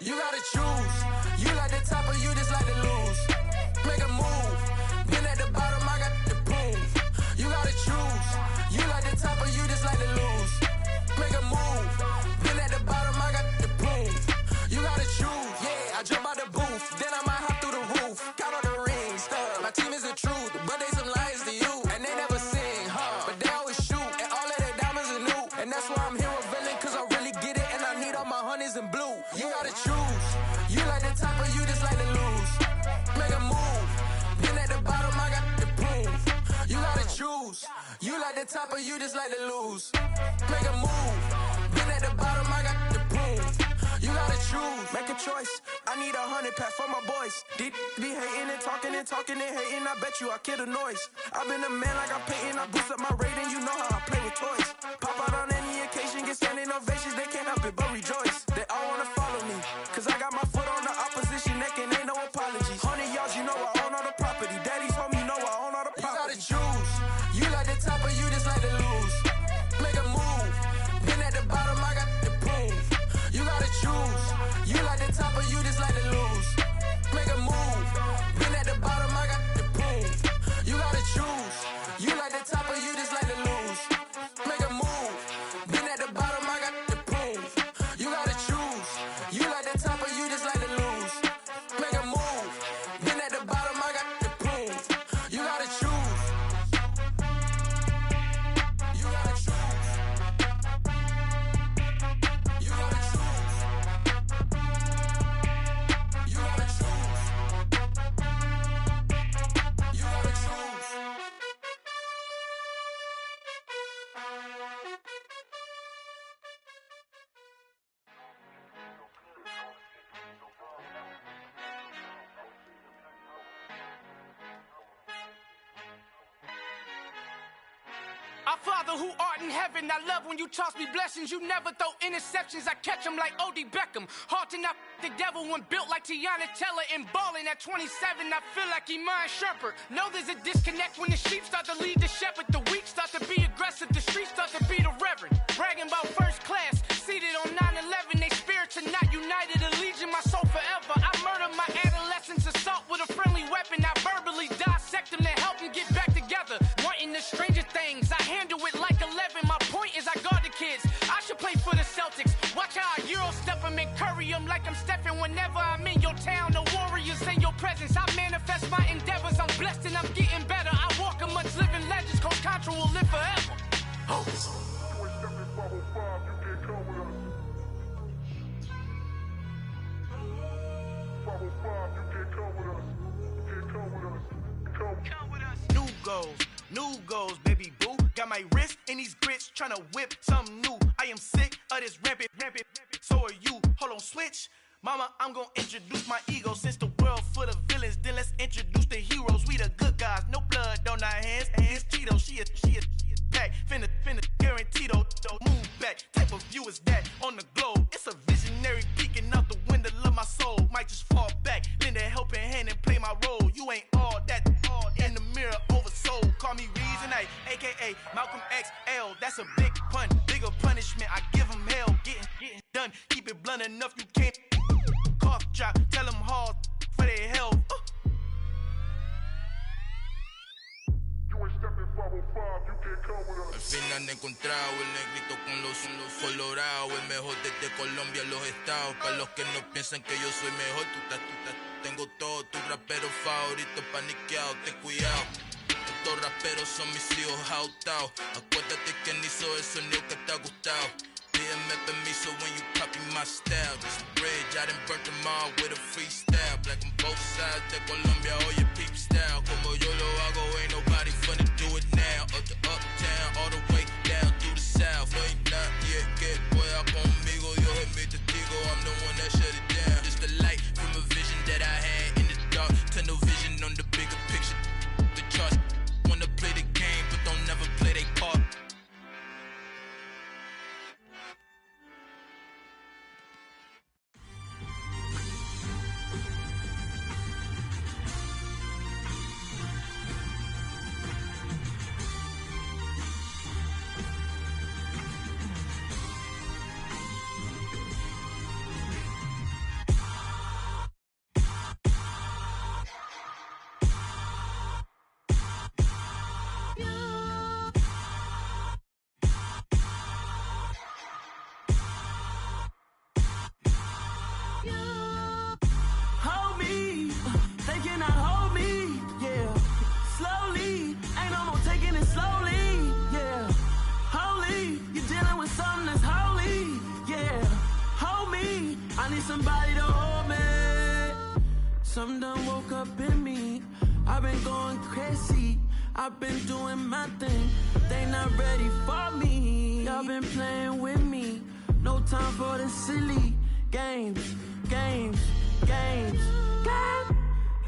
You gotta choose. You like the top or you just like to lose. Make a move. Been at the bottom, I got the proof. You gotta choose. You like the top or you just like to lose. Make a move. Been at the bottom, I got the proof. You gotta choose. Yeah, I jump out the booth. Then I might hop through the roof. Count on the rings. My team is the truth, but they some liars to you. And they never sing, but they always shoot. And all of their diamonds are new. And that's why I'm here revealing, cause I really get it. And I need all my honeys in blue. You gotta choose. You like the top or you just like to lose. Make a move. Been at the bottom, I got the proof. You gotta choose. You like the top or you just like to lose. Make a move. Been at the bottom, I got the proof. You gotta choose. Make a choice. I need 100 pack for my boys. Be hating and talking and hating. I bet you I kill the noise. I've been a man like I'm painting. I boost up my rating. You know how I play with toys. Pop out on any occasion, get standing ovations. They can't help it but rejoice. They all wanna follow me, cause I got my foot on the opposition neck and ain't no apologies. 100 yards, you know I own all the property. Daddy's home, you know I own all the property. You gotta choose. You like the top or you just like to lose. Make a move. Been at the bottom, I got the proof. You gotta choose. You like the top or you just like to lose. Make a move. Been at the bottom, I got the proof. You gotta choose. You like the top or you just like to lose. Make a move. Been at the bottom, I got the proof. You gotta choose. Our Father who art in heaven, I love when you toss me blessings. You never throw interceptions, I catch them like O.D. Beckham. Hard to not the devil when built like Tiana Teller and balling at 27. I feel like Iman Shumpert. Know there's a disconnect when the sheep start to lead the shepherd. The weak start to be aggressive, the streets start to be the reverend. Bragging about first class, seated on 9/11. They spirits are not united, a legion, my soul forever. I murdered my adolescence, assault with a friendly weapon. I verbally dissect them to help them get back together. Wanting the stranger things, I handle it like 11. My point is I guard the kids. I should play for the Celtics. Watch how I Euro step them and curry them like I'm Stephen. Whenever I'm in your town, the Warriors in your presence. I manifest my endeavors. I'm blessed and I'm getting better. I walk amongst living legends. Coach Contra will live forever. Oh. New goals, baby boo. Got my wrist in these grits, tryna whip something new. I am sick of this rampant. So are you. Hold on, switch. Mama, I'm gonna introduce my ego. Since the world full of villains, then let's introduce the heroes. We the good guys, no blood on our hands. Hands Tito, she a pack. Finna guaranteed don't move back. Type of view is that on the globe? It's a visionary peeking out the window of my soul. Might just fall back, lend a helping hand and play my role. You ain't all that in the mirror oversold. Call me Reason A, aka Malcolm XL. That's a big pun, bigger punishment. I give him hell, getting done. Keep it blunt enough, you can't cough drop. Tell them hard for their health. Al fin han encontrado el negrito con los colorados, el mejor desde Colombia, los estados. Para los que no piensan que yo soy mejor, tengo todo, tus raperos favoritos paniqueados, ten cuidado. Estos raperos son mis hijos jautados. Acuérdate quién hizo el sonido que te ha gustado. Pídeme permiso when you copy my style. This bridge, I done burnt them all with a freestyle. Black on both sides de Colombia, oye peep style. Como yo lo hago, ain't nobody finna do it now. Up to uptown, all the way down through the south. No hay nadie que pueda conmigo, Dios es mi testigo. I'm the one that shut it down. Just the light from a vision that I had in the dark. Tunnel vision on the bigger picture. The charts wanna play the game, but don't never play their part. Somebody to hold me. Something done woke up in me. I've been going crazy. I've been doing my thing. They not ready for me. Y'all been playing with me. No time for the silly games.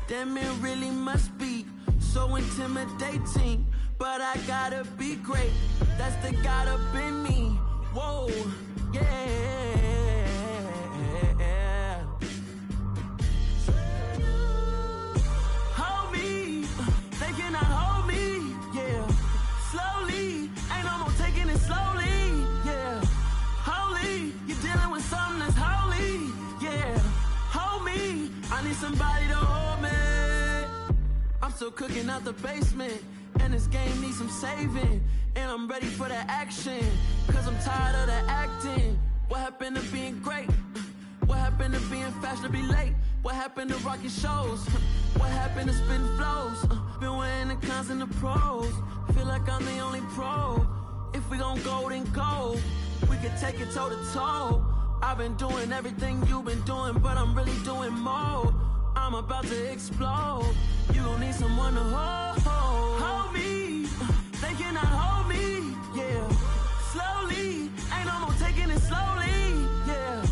Damn, it really must be so intimidating. But I gotta be great. That's the God up in me. Whoa, yeah. Somebody to hold me. I'm still cooking out the basement, and this game needs some saving. And I'm ready for the action, cause I'm tired of the acting. What happened to being great? What happened to being fashionably late? What happened to rocking shows? What happened to spitting flows? Been wearing the cons and the pros. Feel like I'm the only pro. If we gon' go, then go. We could take it toe to toe. I've been doing everything you've been doing, but I'm really doing more. I'm about to explode. You gon' need someone to hold me. They cannot hold me, yeah. Slowly, ain't no more taking it slowly, yeah.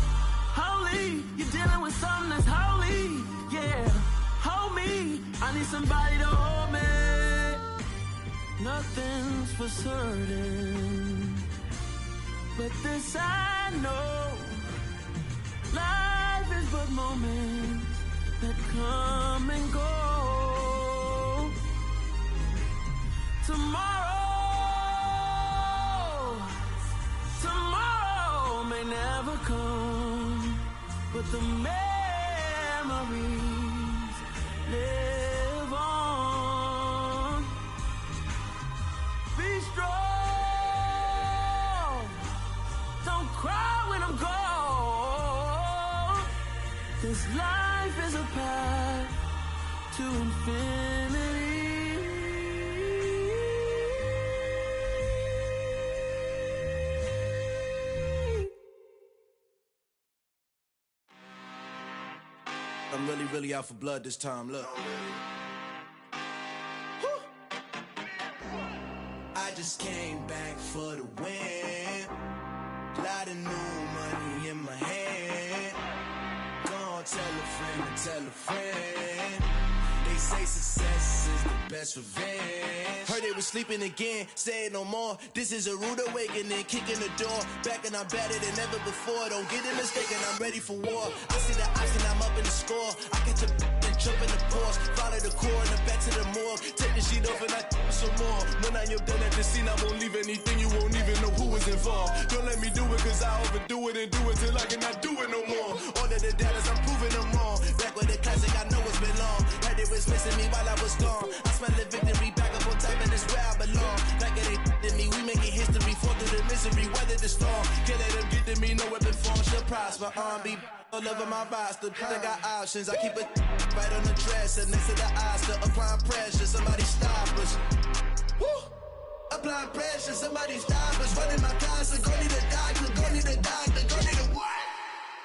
Holy, you're dealing with something that's holy, yeah. Hold me, I need somebody to hold me. Nothing's for certain, but this I know, life is but moments that come and go. Tomorrow may never come, but the memories live on. Be strong, don't cry when I'm gone, 'cause life is a path to infinity. I'm really out for blood this time, look. Woo. I just came back for the win. Lot of new money in my hand. Gonna tell a friend to tell a friend. They say success is the best revenge. Heard they was sleeping again, say it no more. This is a rude awakening, kicking the door. Back and I'm better than ever before. Don't get it mistaken, I'm ready for war. I see the option, I'm up in the score. I catch a and jump in the course. Follow the core and the back to the morgue. Take the sheet off and I some more. When I am done at the scene, I won't leave anything. You won't even know who was involved. Don't let me do it, 'cause I overdo it and do it till I cannot do it no more. All of the doubters, I'm proving them wrong. Back with the classic, I know it's been long. Heard it was missing me while I was gone. I smell the victory back up on top, and it's where I belong. Like it ain't to me, we making history. Fall through the misery, weather the storm. Can't let them get to me, no weapon form shall prosper. Be all over my roster, I got options. I keep it right on the dresser, next to the Oscar. Applying pressure, somebody stop us. Woo! Applying pressure, somebody stop us. Running my casa, go need a doctor, go need a doctor, go need a what?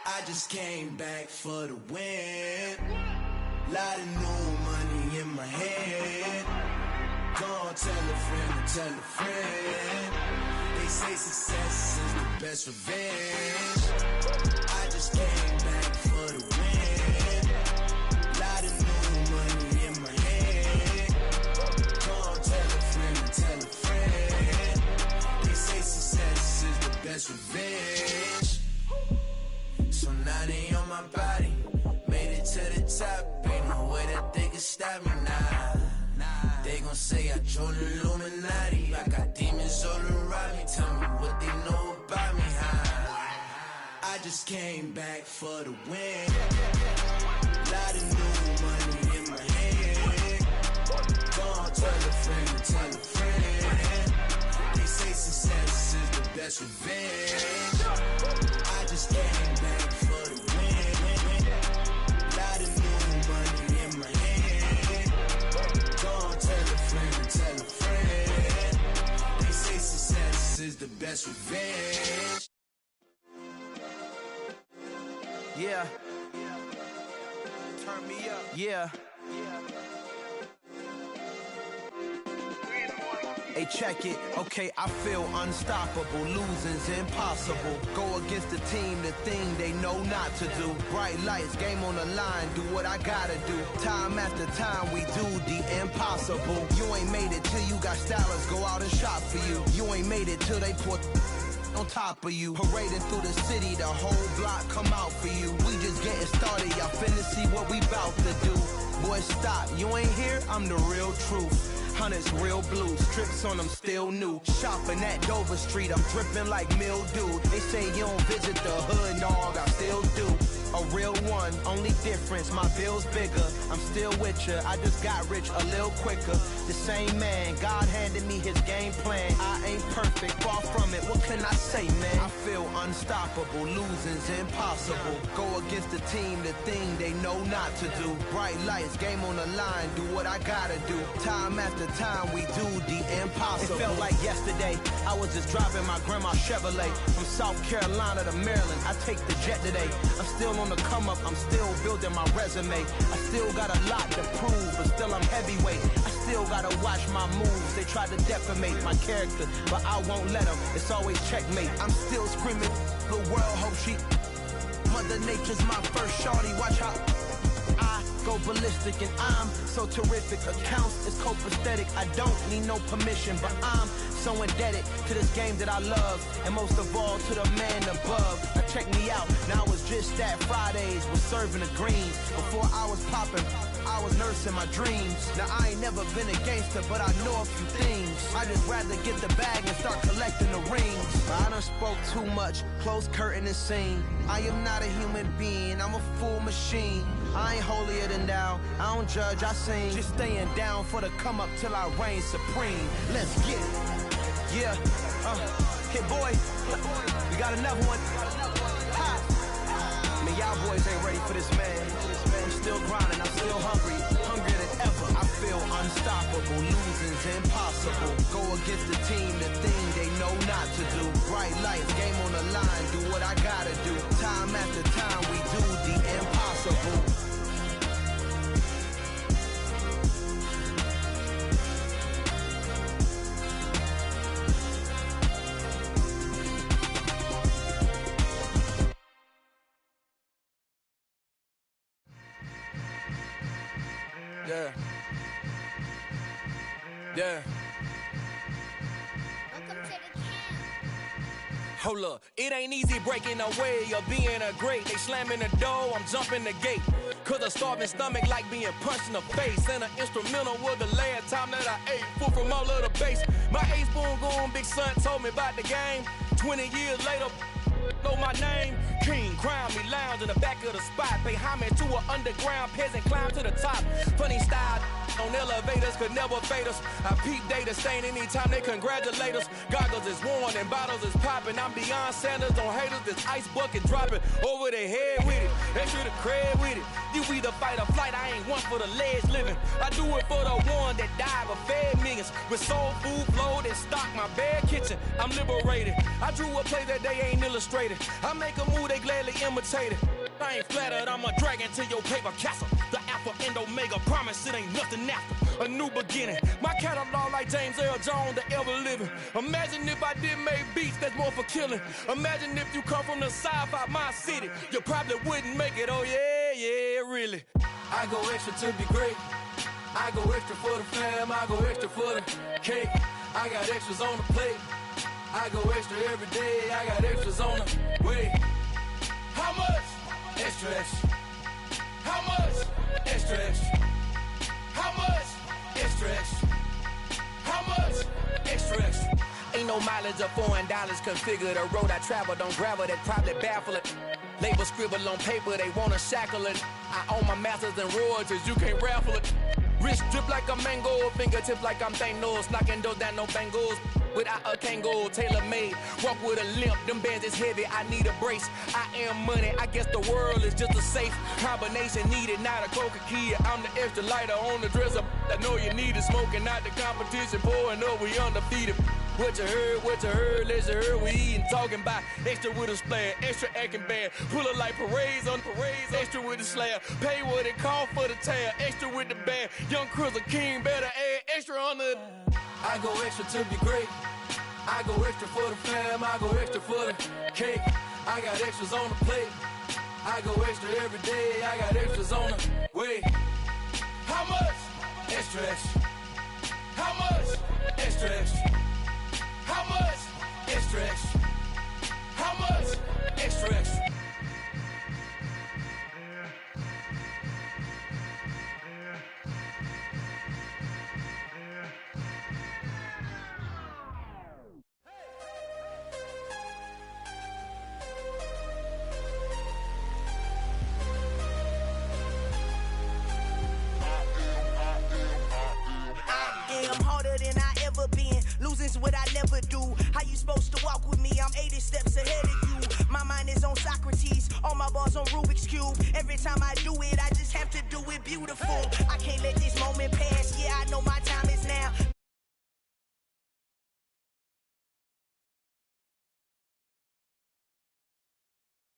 I just came back for the win. Lot of new money in my hand. Gonna tell a friend to tell a friend. They say success is the best revenge. I just came back for the win. Lot of new money in my hand. Gonna tell a friend to tell a friend. They say success is the best revenge. So now they on my body. Made it to the top. Ain't no way that they can stop me now. They gon' say I joined the Illuminati. I got demons all around me. Tell me what they know about me, huh? I just came back for the win. Lot of new money in my hand. Gonna tell a friend to tell a friend. They say success is the best revenge. I just came back for the win. Lot of new money in my hand. Gonna tell a friend to tell a friend. They say success is the best revenge. Yeah. Turn me up. Yeah. Hey, check it. Okay, I feel unstoppable. Losing's impossible. Go against the team, the thing they know not to do. Bright lights, game on the line, do what I gotta do. Time after time, we do the impossible. You ain't made it till you got stylers go out and shop for you. You ain't made it till they put on top of you. Parading through the city, the whole block come out for you. We just getting started, y'all finna see what we bout to do. Boy, stop, you ain't here, I'm the real truth. Hunters, real blue, strips on them still new. Shopping at Dover Street, I'm dripping like mildew. They say you don't visit the hood, dog, I still do. A real one, only difference, my bill's bigger. I'm still with ya, I just got rich a little quicker. The same man, God handed me his game plan. I ain't perfect, far from it, what can I say, man? I feel unstoppable, losing's impossible. Go against the team, the thing they know not to do. Bright lights, game on the line, do what I gotta do. Time after time, we do the impossible. It felt like yesterday, I was just driving my grandma's Chevrolet. From South Carolina to Maryland, I take the jet today. I'm still on the come up, I'm still building my resume. I still got a lot to prove, but still I'm heavyweight. I still gotta watch my moves, they try to defamate my character, but I won't let them, it's always checkmate. I'm still screaming, the world hope she, Mother Nature's my first shorty, watch how I go ballistic and I'm so terrific. Accounts is copacetic. I don't need no permission, but I'm so indebted to this game that I love, and most of all to the man above. Now check me out. Now it was just that Fridays was serving the greens. Before I was popping, I was nursing my dreams. Now I ain't never been a gangster, but I know a few things. I just rather get the bag and start collecting the rings. I done spoke too much, close curtain and scene. I am not a human being, I'm a full machine. I ain't holier than thou, I don't judge, I sing. Just staying down for the come up till I reign supreme. Let's get it. Yeah, hit boy, we got another one. Ha. Man, y'all boys ain't ready for this, man. I'm still grinding, I'm still hungry, hungrier than ever. I feel unstoppable, losing's impossible. Go against the team, the thing they know not to do. Bright lights, game on the line, do what I gotta do. Time after time, we do the impossible. Yeah. Yeah. Welcome to the camp. Hold up, it ain't easy breaking away or being a great. They slamming the door, I'm jumping the gate. Cause a starving stomach like being punched in the face. And an instrumental was the last time that I ate. Food from all of the bass. My ace boom goon, big son told me about the game. 20 years later, know my name. King, crown me, lounge in the back of the spot. Pay homage to an underground peasant, climb to the top. Funny style on elevators could never fade us. I peep data stain anytime they congratulate us. Goggles is worn and bottles is popping. I'm Deion Sanders on haters, this ice bucket dropping over their head with it. Extra the cred with it. You either fight or flight, I ain't one for the ledge living. I do it for the one that died but fed millions. With soul food flowed and stocked my bad kitchen. I'm liberated. I drew a play that they ain't illustrated. I make a move, they gladly imitate it. I ain't flattered, I'm a dragon to your paper castle. The Alpha and Omega, promise it ain't nothing after. A new beginning. My catalog like James Earl Jones, the ever living. Imagine if I did make beats that's more for killing. Imagine if you come from the sci-fi, my city. You probably wouldn't make it, oh yeah, really. I go extra to be great. I go extra for the fam, I go extra for the cake. I got extras on the plate. I go extra every day, I got extras on the way. How much? Extra, extra. How much? Extra, extra. How much? Extra, extra. How much? Extra, extra. Ain't no mileage of $4 configure the road I travel. Don't gravel, that probably baffle it. Label scribble on paper, they wanna shackle it. I own my masters and royalties, you can't raffle it. Wrist drip like a mango, fingertips like I'm Thanos. Knocking doors down, no bangles. Without a Kango, tailor-made. Walk with a limp, them bands is heavy, I need a brace. I am money, I guess the world is just a safe combination needed, not a coca key. I'm the extra lighter on the dresser. I know you need it, smoking out the competition, pouring up, we undefeated. What you heard, let's hear we eating, talking about extra with a splash, extra acting bad. Pull it like parades on parades, extra with the slab. Pay what it cost for the tab, extra with the bag. Young Crizzle King, better add extra on the. I go extra to be great. I go extra for the fam, I go extra for the cake. I got extras on the plate. I go extra every day, I got extras on the way. How much? Extra, extra. How much? Extra, extra. How much? Extra, extra. How much? Extra, extra. I'm harder than I ever been. Losing's what I never do. How you supposed to walk with me? I'm 80 steps ahead of you. My mind is on Socrates. All my balls on Rubik's Cube. Every time I do it, I just have to do it beautiful. I can't let this moment